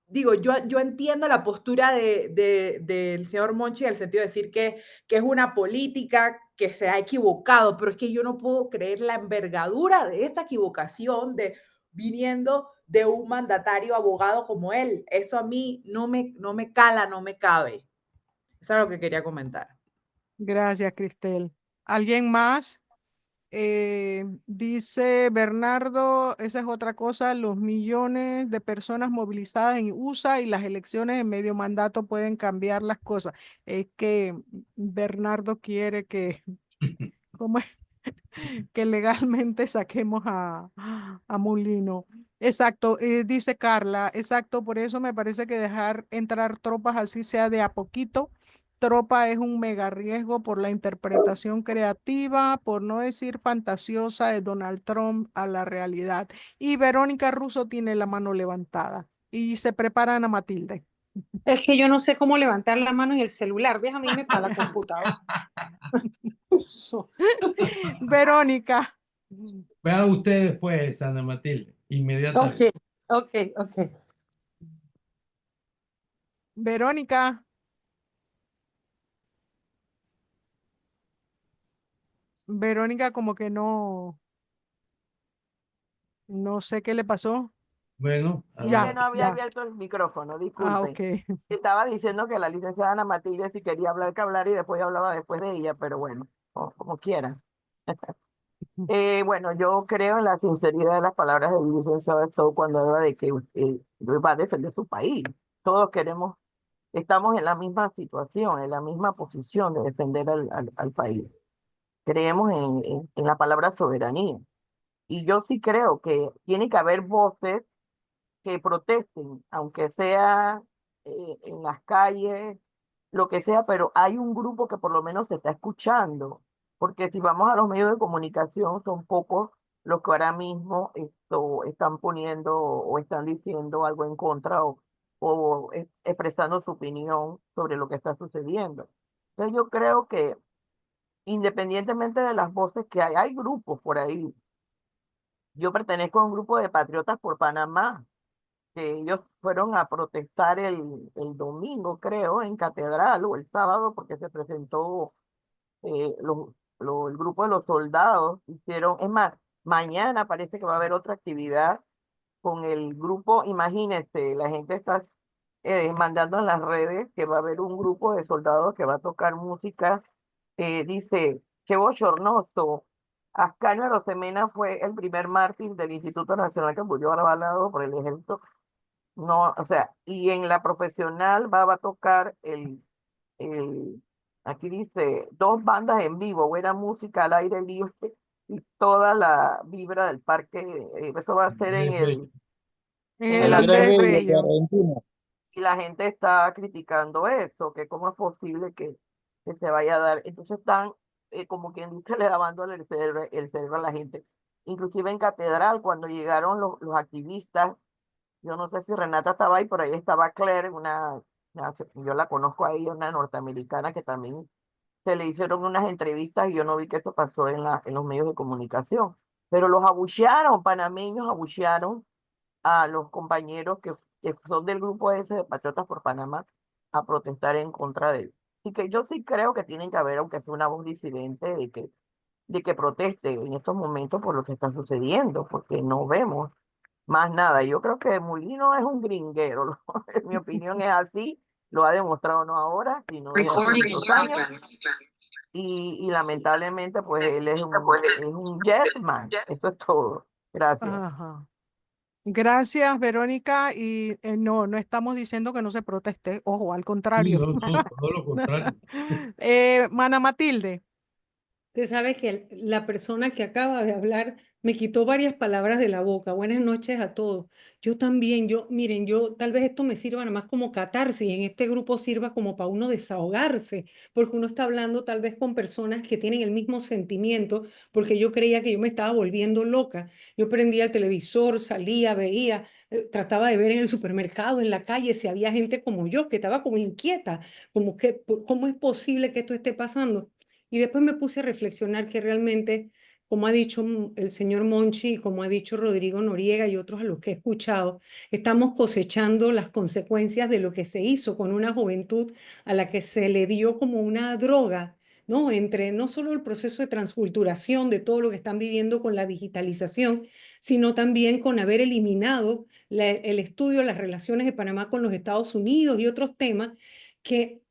digo, yo entiendo la postura del señor Monchi en el sentido de decir que es una política que se ha equivocado, pero es que yo no puedo creer la envergadura de esta equivocación viniendo de un mandatario abogado como él. Eso a mí no me cala, no me cabe. Eso es lo que quería comentar. Gracias, Cristel. ¿Alguien más? Dice Bernardo, esa es otra cosa, los millones de personas movilizadas en USA y las elecciones en medio mandato pueden cambiar las cosas. Es que Bernardo quiere que, ¿cómo es? Que legalmente saquemos a Mulino. Exacto, dice Carla, exacto, por eso me parece que dejar entrar tropas así sea de a poquito. Tropa es un mega riesgo por la interpretación creativa, por no decir fantasiosa de Donald Trump a la realidad. Y Verónica Russo tiene la mano levantada y se prepara Ana Matilde. Es que yo no sé cómo levantar la mano y el celular. Déjame irme para la computadora. Verónica. Vea usted después, Ana Matilde, inmediatamente. Ok. Verónica. Verónica como que no sé qué le pasó. Bueno, Es Ya, que no había ya. abierto el micrófono, Ah, disculpen. ok. Estaba diciendo que la licenciada Ana Matilde si quería hablar, que hablar y después hablaba después de ella, pero bueno, como quieran. Bueno, yo creo en la sinceridad de las palabras del licenciado Stowe cuando habla de que va a defender su país. Todos estamos en la misma situación, en la misma posición de defender al país. Creemos en la palabra soberanía. Y yo sí creo que tiene que haber voces que protesten, aunque sea en las calles, lo que sea, pero hay un grupo que por lo menos se está escuchando, porque si vamos a los medios de comunicación, son pocos los que ahora mismo están poniendo o están diciendo algo en contra o expresando su opinión sobre lo que está sucediendo. Entonces yo creo que independientemente de las voces que hay grupos por ahí. Yo pertenezco a un grupo de patriotas por Panamá, que ellos fueron a protestar el domingo, creo, en Catedral o el sábado, porque se presentó el grupo de los soldados. Hicieron, es más, mañana parece que va a haber otra actividad con el grupo. Imagínense, la gente está mandando en las redes que va a haber un grupo de soldados que va a tocar música. Dice, qué bochornoso. Ascanio Arosemena fue el primer mártir del Instituto Nacional que murió avalado por el ejército. No, o sea, y en la profesional va a tocar aquí dice, dos bandas en vivo, buena música al aire libre y toda la vibra del parque. Eso va a ser en Bello. El Andrés Andrés Bello de Bello. Argentina. y la gente está criticando eso, que cómo es posible que se vaya a dar. Entonces están, como quien dice, le lavando el cerebro a la gente. Inclusive en Catedral, cuando llegaron los activistas, yo no sé si Renata estaba ahí, por ahí estaba Claire, yo la conozco ahí, una norteamericana que también se le hicieron unas entrevistas y yo no vi que eso pasó en los medios de comunicación. Pero los abuchearon, panameños abuchearon a los compañeros que son del grupo ese de Patriotas por Panamá a protestar en contra de él. Y que yo sí creo que tienen que haber, aunque sea una voz disidente, de que proteste en estos momentos por lo que está sucediendo, porque no vemos más nada. Yo creo que Mulino es un gringuero, ¿no? En mi opinión es así, lo ha demostrado no ahora, sino desde hace muchos años. Y lamentablemente, pues él es un yes man. Eso es todo. Gracias. Ajá. Gracias, Verónica. Y no estamos diciendo que no se proteste. Ojo, al Sí, contrario. no, todo lo contrario. Mana Matilde. Usted sabe que la persona que acaba de hablar Me quitó varias palabras de la boca. Buenas noches a todos. Yo también, miren, tal vez esto me sirva nada más como catarsis, en este grupo sirva como para uno desahogarse, porque uno está hablando tal vez con personas que tienen el mismo sentimiento, porque yo creía que yo me estaba volviendo loca. Yo prendía el televisor, salía, veía, trataba de ver en el supermercado, en la calle, si había gente como yo, que estaba como inquieta, como que, ¿cómo es posible que esto esté pasando? Y después me puse a reflexionar que realmente como ha dicho el señor Monchi, y como ha dicho Rodrigo Noriega y otros a los que he escuchado, estamos cosechando las consecuencias de lo que se hizo con una juventud a la que se le dio como una droga, ¿no? Entre no solo el proceso de transculturación de todo lo que están viviendo con la digitalización, sino también con haber eliminado el estudio de las relaciones de Panamá con los Estados Unidos y otros temas que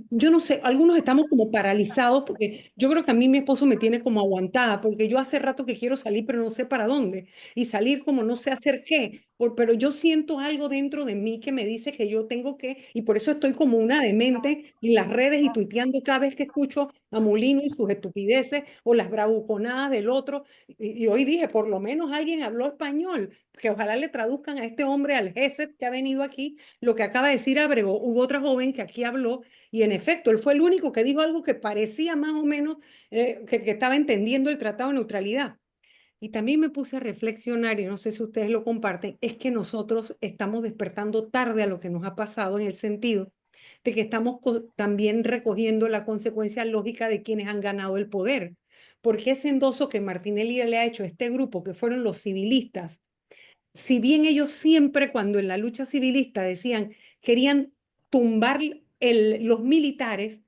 yo no sé, algunos estamos como paralizados porque yo creo que a mí mi esposo me tiene como aguantada porque yo hace rato que quiero salir pero no sé para dónde y salir como no sé hacer qué, pero yo siento algo dentro de mí que me dice que yo tengo que y por eso estoy como una demente en las redes y tuiteando cada vez que escucho a Molino y sus estupideces o las bravuconadas del otro y hoy dije, por lo menos alguien habló español, que ojalá le traduzcan a este hombre al GESET que ha venido aquí lo que acaba de decir Ábrego. Hubo otra joven que aquí habló y en efecto, él fue el único que dijo algo que parecía más o menos que estaba entendiendo el Tratado de Neutralidad. Y también me puse a reflexionar, y no sé si ustedes lo comparten, es que nosotros estamos despertando tarde a lo que nos ha pasado en el sentido de que estamos también recogiendo la consecuencia lógica de quienes han ganado el poder. Porque ese endoso que Martinelli le ha hecho a este grupo, que fueron los civilistas, si bien ellos siempre cuando en la lucha civilista decían querían tumbar los militares,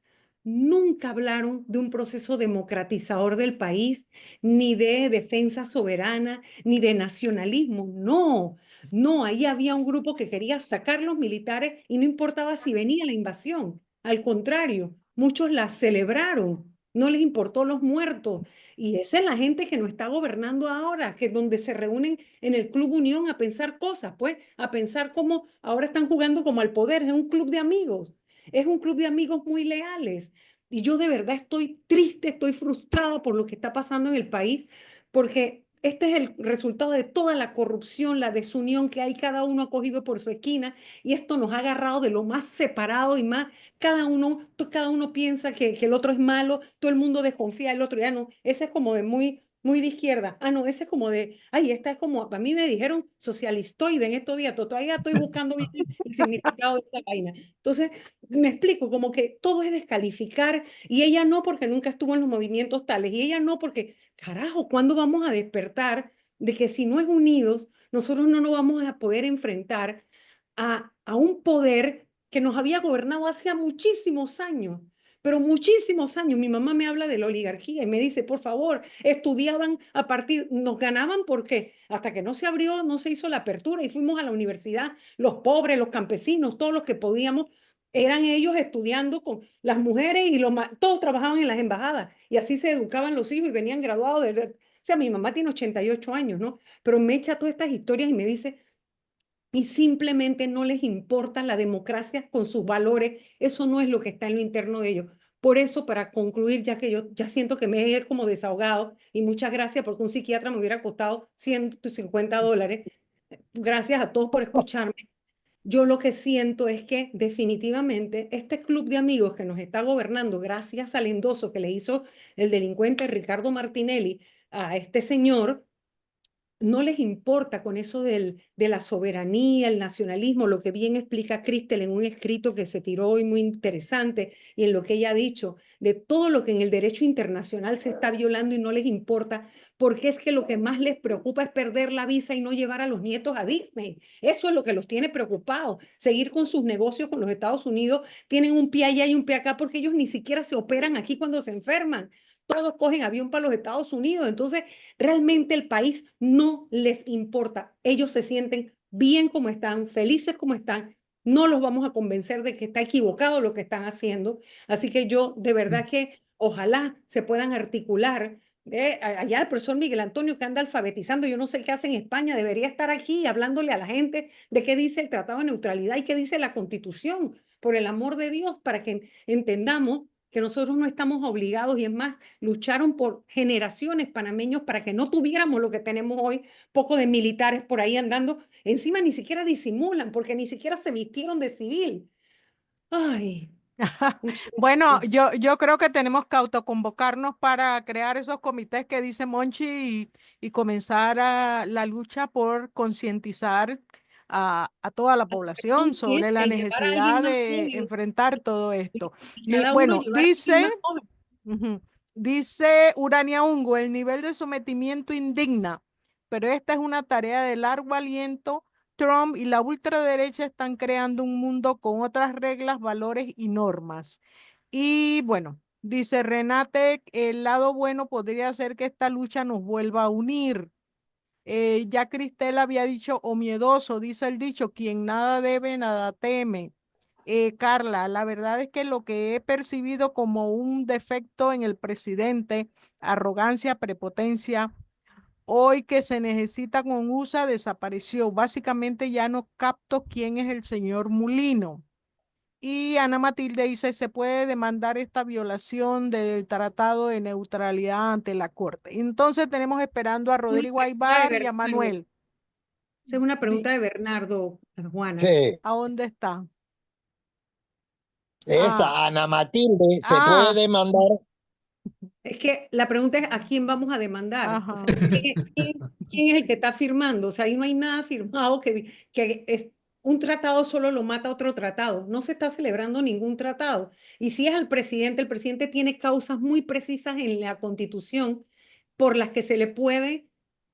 nunca hablaron de un proceso democratizador del país, ni de defensa soberana, ni de nacionalismo. No, no, ahí había un grupo que quería sacar los militares y no importaba si venía la invasión. Al contrario, muchos la celebraron, no les importó los muertos. Y esa es la gente que nos está gobernando ahora, que donde se reúnen en el Club Unión a pensar cosas, pues, a pensar cómo ahora están jugando como al poder, es un club de amigos, es un club de amigos muy leales. Y yo de verdad estoy triste, estoy frustrada por lo que está pasando en el país, porque este es el resultado de toda la corrupción, la desunión que hay, cada uno ha cogido por su esquina y esto nos ha agarrado de lo más separado y más, cada uno piensa que el otro es malo, todo el mundo desconfía del otro, ya no, ese es como de muy de izquierda. Ah, no, ese es como de, ay, esta es como, a mí me dijeron socialistoide en estos días, todavía estoy buscando bien el significado de esa vaina. Entonces, me explico, como que todo es descalificar y ella no porque nunca estuvo en los movimientos tales y ella no porque, carajo, ¿cuándo vamos a despertar de que si no es unidos, nosotros no nos vamos a poder enfrentar a un poder que nos había gobernado hace muchísimos años? Pero muchísimos años. Mi mamá me habla de la oligarquía y me dice, por favor, estudiaban a partir, nos ganaban porque hasta que no se abrió, no se hizo la apertura y fuimos a la universidad, los pobres, los campesinos, todos los que podíamos, eran ellos estudiando con las mujeres y todos trabajaban en las embajadas y así se educaban los hijos y venían graduados o sea, mi mamá tiene 88 años, ¿no? Pero me echa todas estas historias y me dice, y simplemente no les importa la democracia con sus valores. Eso no es lo que está en lo interno de ellos. Por eso, para concluir, ya que yo ya siento que me he como desahogado, y muchas gracias porque un psiquiatra me hubiera costado $150. Gracias a todos por escucharme. Yo lo que siento es que definitivamente este club de amigos que nos está gobernando, gracias al endoso que le hizo el delincuente Ricardo Martinelli a este señor, no les importa con eso de la soberanía, el nacionalismo, lo que bien explica Cristel en un escrito que se tiró hoy muy interesante y en lo que ella ha dicho, de todo lo que en el derecho internacional se está violando y no les importa, porque es que lo que más les preocupa es perder la visa y no llevar a los nietos a Disney. Eso es lo que los tiene preocupados, seguir con sus negocios con los Estados Unidos, tienen un pie allá y un pie acá porque ellos ni siquiera se operan aquí cuando se enferman. Todos cogen avión para los Estados Unidos. Entonces, realmente el país no les importa. Ellos se sienten bien como están, felices como están. No los vamos a convencer de que está equivocado lo que están haciendo. Así que yo de verdad que ojalá se puedan articular. Allá el profesor Miguel Antonio que anda alfabetizando, yo no sé qué hace en España, debería estar aquí hablándole a la gente de qué dice el Tratado de Neutralidad y qué dice la Constitución, por el amor de Dios, para que entendamos que nosotros no estamos obligados y es más, lucharon por generaciones panameños para que no tuviéramos lo que tenemos hoy, poco de militares por ahí andando, encima ni siquiera disimulan porque ni siquiera se vistieron de civil. Ay, muchas Bueno, gracias. yo creo que tenemos que autoconvocarnos para crear esos comités que dice Monchi y comenzar la lucha por concientizar a toda la población Así es, sobre la el llevar a alguien necesidad más de joven enfrentar todo esto. y cada uno Bueno, llevar a alguien dice, más joven. ujú, dice Urania Ungo, el nivel de sometimiento indigna, pero esta es una tarea de largo aliento. Trump y la ultraderecha están creando un mundo con otras reglas, valores y normas. Y bueno, dice Renate, el lado bueno podría ser que esta lucha nos vuelva a unir. Ya Cristel había dicho, o miedoso, dice el dicho, quien nada debe, nada teme. Carla, la verdad es que lo que he percibido como un defecto en el presidente, arrogancia, prepotencia, hoy que se necesita con USA desapareció. Básicamente ya no capto quién es el señor Mulino. Y Ana Matilde dice, se puede demandar esta violación del Tratado de Neutralidad ante la Corte. Entonces tenemos esperando a Una Rodrigo pregunta de Aybar y a Bernardo. Manuel. Esa es una pregunta Di- de Bernardo, Juana. Sí, ¿A dónde está? Ah, esa Ana Matilde se puede ah, demandar. Es que la pregunta es a quién vamos a demandar. O sea, ajá. ¿quién es el que está firmando? O sea, ahí no hay nada firmado que es, un tratado solo lo mata otro tratado. No se está celebrando ningún tratado. Y si es el presidente tiene causas muy precisas en la Constitución por las que se le puede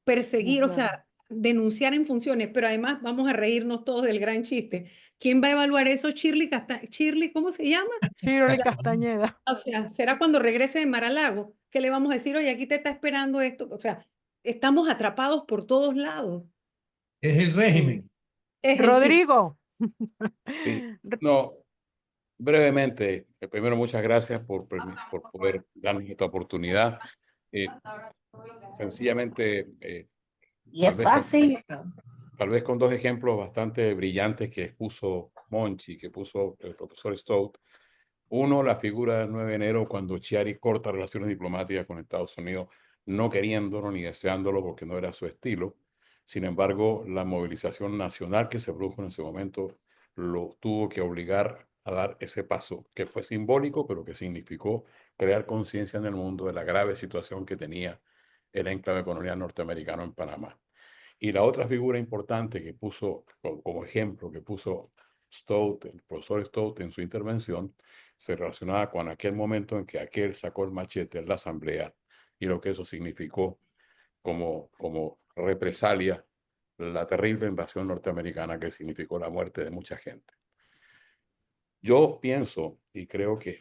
perseguir, o Juzgar. sea, denunciar en funciones. Pero además vamos a reírnos todos del gran chiste. ¿Quién va a evaluar eso? Shirley, ¿cómo se llama? Shirley Castañeda. O sea, será cuando regrese de Mar-a-Lago que le vamos a decir, oye, aquí te está esperando esto. O sea, estamos atrapados por todos lados. Es el Mm. régimen. Es el sí. Rodrigo. Sí, no, brevemente, primero muchas gracias por poder darnos esta oportunidad. Sencillamente, Y tal es vez con, fácil. tal vez con dos ejemplos bastante brillantes que expuso Monchi, que puso el profesor Stout. Uno, la figura del 9 de enero, cuando Chiari corta relaciones diplomáticas con Estados Unidos, no queriéndolo ni deseándolo porque no era su estilo. Sin embargo, la movilización nacional que se produjo en ese momento lo tuvo que obligar a dar ese paso, que fue simbólico, pero que significó crear conciencia en el mundo de la grave situación que tenía el enclave colonial norteamericano en Panamá. Y la otra figura importante que puso como ejemplo, que puso Stout, el profesor Stout en su intervención, se relacionaba con aquel momento en que aquel sacó el machete en la asamblea y lo que eso significó como represalia la terrible invasión norteamericana que significó la muerte de mucha gente. Yo pienso y creo que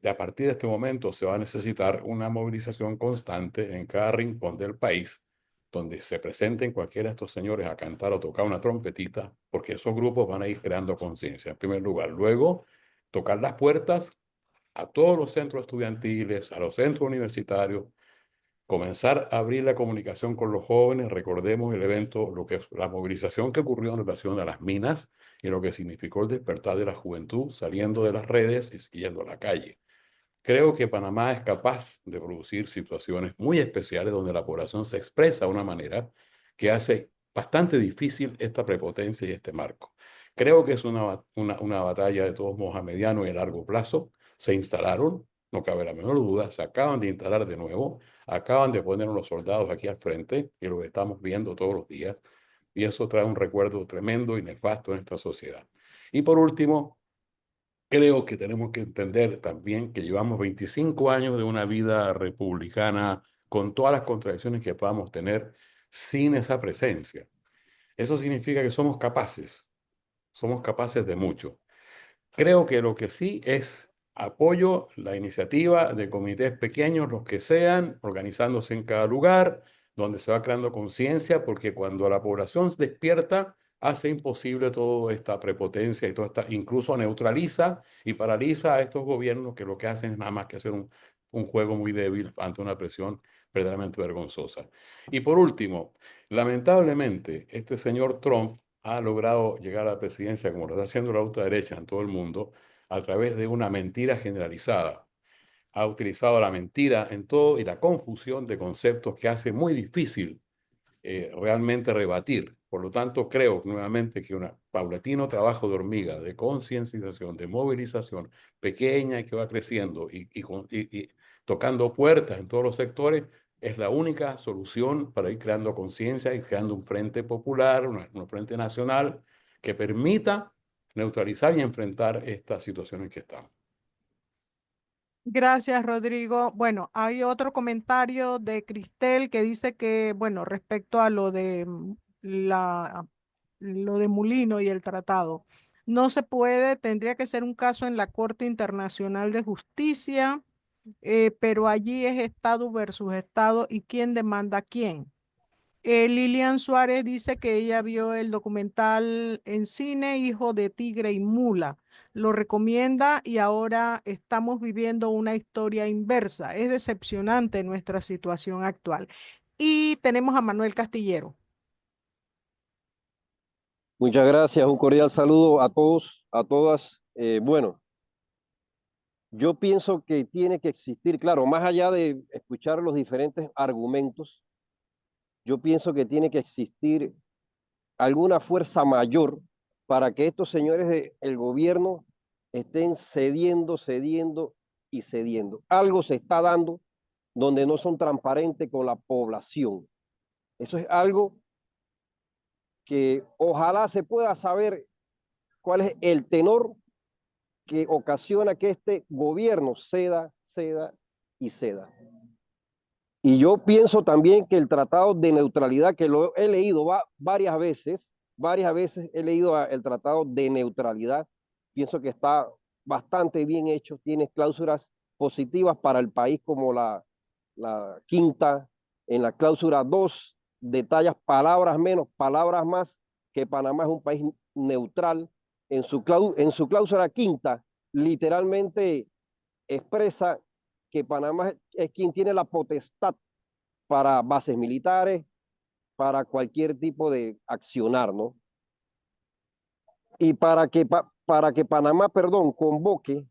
a partir de este momento se va a necesitar una movilización constante en cada rincón del país donde se presenten cualquiera de estos señores a cantar o tocar una trompetita, porque esos grupos van a ir creando conciencia, en primer lugar. Luego, tocar las puertas a todos los centros estudiantiles, a los centros universitarios, comenzar a abrir la comunicación con los jóvenes. Recordemos el evento, lo que es la movilización que ocurrió en relación a las minas y lo que significó el despertar de la juventud saliendo de las redes y siguiendo a la calle. Creo que Panamá es capaz de producir situaciones muy especiales donde la población se expresa de una manera que hace bastante difícil esta prepotencia y este marco. Creo que es una batalla de todos modos a mediano y a largo plazo. Se instalaron, no cabe la menor duda, se acaban de instalar de nuevo, acaban de poner unos soldados aquí al frente y lo estamos viendo todos los días. Y eso trae un recuerdo tremendo y nefasto en esta sociedad. Y por último, creo que tenemos que entender también que llevamos 25 años de una vida republicana con todas las contradicciones que podamos tener sin esa presencia. Eso significa que somos capaces de mucho. Creo que lo que sí es apoyo la iniciativa de comités pequeños, los que sean, organizándose en cada lugar, donde se va creando conciencia, porque cuando la población se despierta, hace imposible toda esta prepotencia y toda esta, incluso neutraliza y paraliza a estos gobiernos que lo que hacen es nada más que hacer un juego muy débil ante una presión verdaderamente vergonzosa. Y por último, lamentablemente, este señor Trump ha logrado llegar a la presidencia, como lo está haciendo la ultraderecha en todo el mundo, a través de una mentira generalizada. Ha utilizado la mentira en todo y la confusión de conceptos que hace muy difícil realmente rebatir. Por lo tanto, creo nuevamente que un paulatino trabajo de hormiga, de concienciación, de movilización pequeña y que va creciendo y tocando puertas en todos los sectores, es la única solución para ir creando conciencia y creando un frente popular, un frente nacional que permita neutralizar y enfrentar esta situación en que estamos. Gracias, Rodrigo. Bueno, hay otro comentario de Cristel que dice que, bueno, respecto a lo de lo de Mulino y el tratado, no se puede, tendría que ser un caso en la Corte Internacional de Justicia, pero allí es Estado versus Estado y quién demanda a quién. Lilian Suárez dice que ella vio el documental en cine, Hijo de Tigre y Mula. Lo recomienda y ahora estamos viviendo una historia inversa. Es decepcionante nuestra situación actual. Y tenemos a Manuel Castillero. Muchas gracias, un cordial saludo a todos, a todas. Bueno, yo pienso que tiene que existir, claro, más allá de escuchar los diferentes argumentos, yo pienso que tiene que existir alguna fuerza mayor para que estos señores del gobierno estén cediendo, cediendo y cediendo. Algo se está dando donde no son transparentes con la población. Eso es algo que ojalá se pueda saber cuál es el tenor que ocasiona que este gobierno ceda, ceda y ceda. Y yo pienso también que el tratado de neutralidad, que lo he leído varias veces he leído el tratado de neutralidad, pienso que está bastante bien hecho, tiene cláusulas positivas para el país como la quinta, en la cláusula 2 detallas palabras menos, palabras más, que Panamá es un país neutral. En su cláusula quinta, literalmente expresa que Panamá es quien tiene la potestad para bases militares, para cualquier tipo de accionar, ¿no? Y para que Panamá, convoque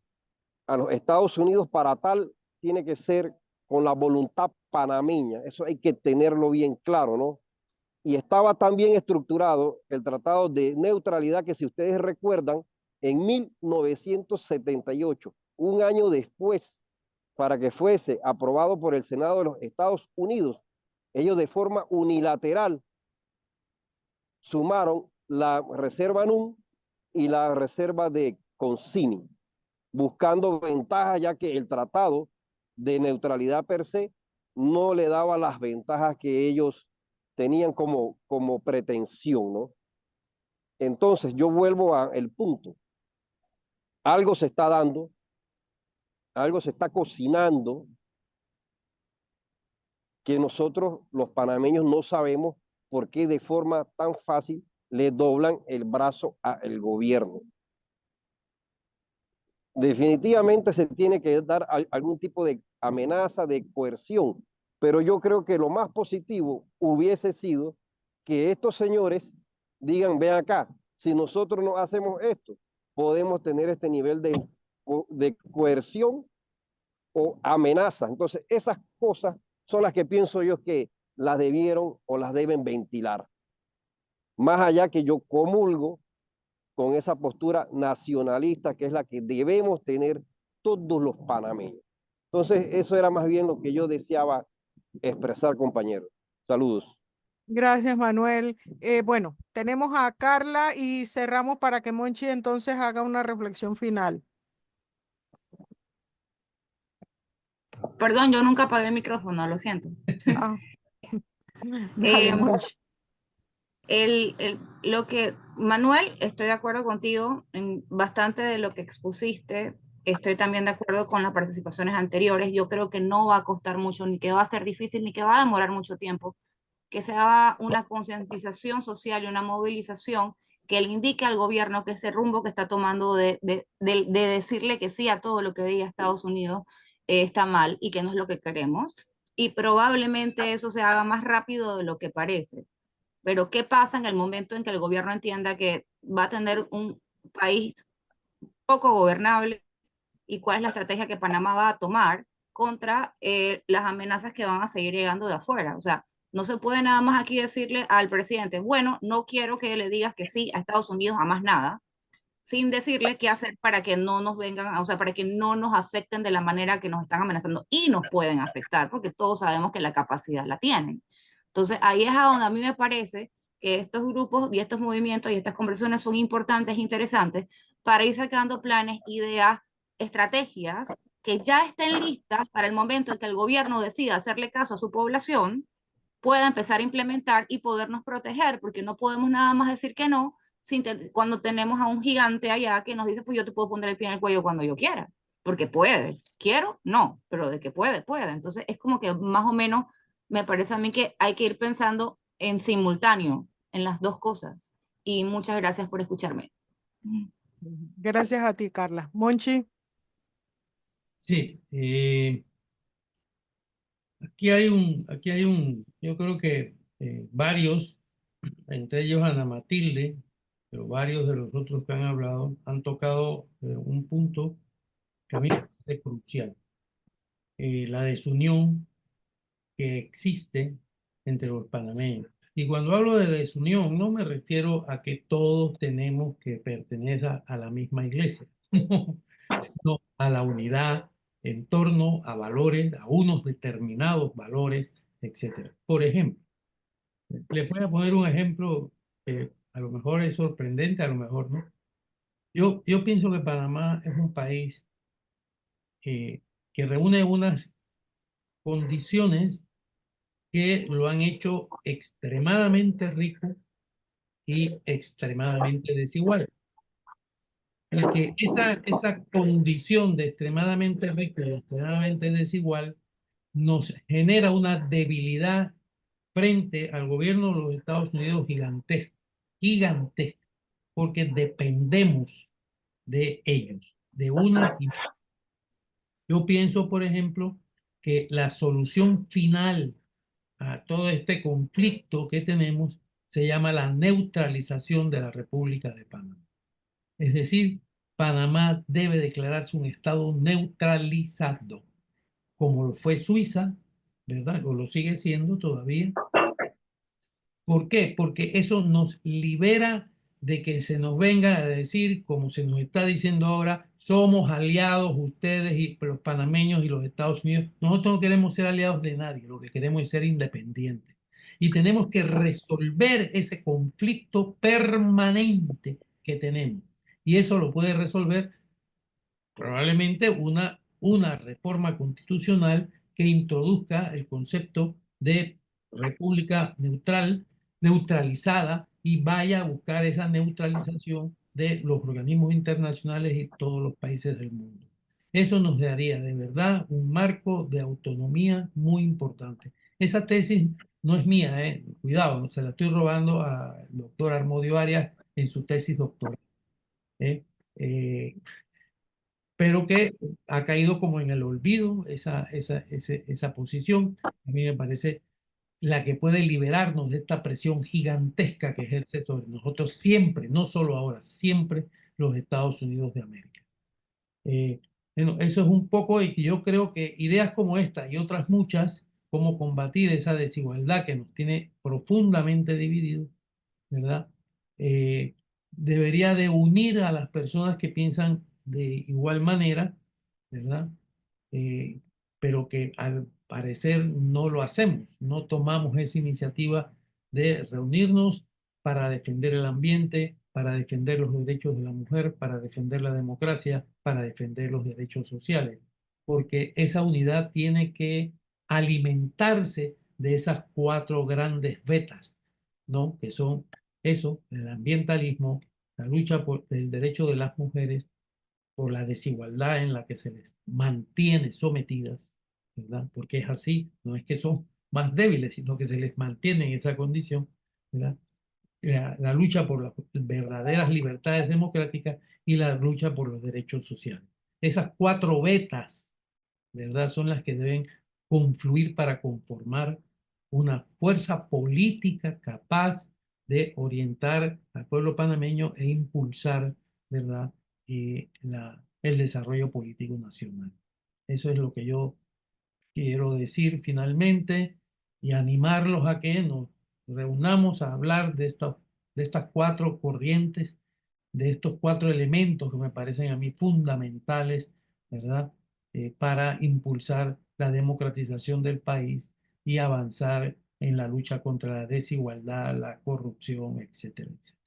a los Estados Unidos para tal, tiene que ser con la voluntad panameña. Eso hay que tenerlo bien claro, ¿no? Y estaba tan bien estructurado el Tratado de Neutralidad que, si ustedes recuerdan, en 1978, un año después, para que fuese aprobado por el Senado de los Estados Unidos, ellos de forma unilateral sumaron la reserva NUN y la reserva de Concini, buscando ventajas, ya que el Tratado de Neutralidad per se no le daba las ventajas que ellos tenían como pretensión, ¿no? Entonces yo vuelvo al punto. Algo se está dando, algo se está cocinando que nosotros los panameños no sabemos por qué de forma tan fácil le doblan el brazo al gobierno. Definitivamente se tiene que dar algún tipo de amenaza, de coerción, pero yo creo que lo más positivo hubiese sido que estos señores digan: ven acá, si nosotros no hacemos esto, podemos tener este nivel de coerción o amenaza. Entonces, esas cosas son las que pienso yo que las debieron o las deben ventilar. Más allá que yo comulgo con esa postura nacionalista que es la que debemos tener todos los panameños. Entonces, eso era más bien lo que yo deseaba expresar, compañeros. Saludos. Gracias, Manuel. Bueno, tenemos a Carla y cerramos para que Monchi entonces haga una reflexión final. Perdón, yo nunca apagué el micrófono, lo siento. Ah. Dale, Monchi. Lo que, Manuel, estoy de acuerdo contigo en bastante de lo que expusiste. Estoy también de acuerdo con las participaciones anteriores. Yo creo que no va a costar mucho, ni que va a ser difícil, ni que va a demorar mucho tiempo, que se haga una concientización social y una movilización que le indique al gobierno que ese rumbo que está tomando de decirle que sí a todo lo que diga Estados Unidos está mal y que no es lo que queremos. Y probablemente eso se haga más rápido de lo que parece. Pero ¿qué pasa en el momento en que el gobierno entienda que va a tener un país poco gobernable y cuál es la estrategia que Panamá va a tomar contra las amenazas que van a seguir llegando de afuera. O sea, no se puede nada más aquí decirle al presidente, bueno, no quiero que le digas que sí a Estados Unidos a más nada, sin decirle qué hacer para que no nos vengan, o sea, para que no nos afecten de la manera que nos están amenazando y nos pueden afectar, porque todos sabemos que la capacidad la tienen. Entonces, ahí es a donde a mí me parece que estos grupos y estos movimientos y estas conversaciones son importantes e interesantes para ir sacando planes, ideas, estrategias que ya estén listas para el momento en que el gobierno decida hacerle caso a su población, pueda empezar a implementar y podernos proteger, porque no podemos nada más decir que no cuando tenemos a un gigante allá que nos dice, pues yo te puedo poner el pie en el cuello cuando yo quiera, porque puede. Quiero, no, pero de que puede, puede. Entonces es como que más o menos me parece a mí que hay que ir pensando en simultáneo, en las dos cosas. Y muchas gracias por escucharme. Gracias a ti, Carla. Monchi. Sí, yo creo que varios, entre ellos Ana Matilde, pero varios de los otros que han hablado, han tocado un punto que a mí me parece crucial. La desunión que existe entre los panameños. Y cuando hablo de desunión, no me refiero a que todos tenemos que pertenecer a la misma iglesia, sino a la unidad en torno a valores, a unos determinados valores, etc. Por ejemplo, les voy a poner un ejemplo que a lo mejor es sorprendente, a lo mejor no. Yo pienso que Panamá es un país que reúne unas condiciones que lo han hecho extremadamente rico y extremadamente desigual. En que esa condición de extremadamente rico y extremadamente desigual nos genera una debilidad frente al gobierno de los Estados Unidos gigantesca, gigantesca, porque dependemos de ellos, de una. Yo pienso, por ejemplo, que la solución final a todo este conflicto que tenemos se llama la neutralización de la República de Panamá. Es decir, Panamá debe declararse un estado neutralizado, como lo fue Suiza, ¿verdad? O lo sigue siendo todavía. ¿Por qué? Porque eso nos libera de que se nos venga a decir, como se nos está diciendo ahora, somos aliados ustedes y los panameños y los Estados Unidos. Nosotros no queremos ser aliados de nadie, lo que queremos es ser independientes. Y tenemos que resolver ese conflicto permanente que tenemos. Y eso lo puede resolver probablemente una reforma constitucional que introduzca el concepto de república neutral, neutralizada, y vaya a buscar esa neutralización de los organismos internacionales y todos los países del mundo. Eso nos daría de verdad un marco de autonomía muy importante. Esa tesis no es mía, cuidado, no se la estoy robando al doctor Armodio Arias en su tesis doctoral. Pero que ha caído como en el olvido esa posición. A mí me parece la que puede liberarnos de esta presión gigantesca que ejerce sobre nosotros siempre, no solo ahora, siempre los Estados Unidos de América. Bueno, eso es un poco, y yo creo que ideas como esta y otras muchas, cómo combatir esa desigualdad que nos tiene profundamente divididos, ¿verdad? Debería de unir a las personas que piensan de igual manera, ¿verdad? Eh, pero que al parecer no lo hacemos, no tomamos esa iniciativa de reunirnos para defender el ambiente, para defender los derechos de la mujer, para defender la democracia, para defender los derechos sociales, porque esa unidad tiene que alimentarse de esas cuatro grandes vetas, ¿no? Que son eso, el ambientalismo, la lucha por el derecho de las mujeres, por la desigualdad en la que se les mantiene sometidas, ¿verdad? Porque es así, no es que son más débiles, sino que se les mantiene en esa condición, ¿verdad? La lucha por las verdaderas libertades democráticas y la lucha por los derechos sociales. Esas cuatro vetas, ¿verdad? Son las que deben confluir para conformar una fuerza política capaz de orientar al pueblo panameño e impulsar, ¿verdad?, el desarrollo político nacional. Eso es lo que yo quiero decir finalmente y animarlos a que nos reunamos a hablar de estas 4 corrientes, de estos 4 elementos que me parecen a mí fundamentales, ¿verdad? Para impulsar la democratización del país y avanzar en la lucha contra la desigualdad, la corrupción, etcétera, etcétera.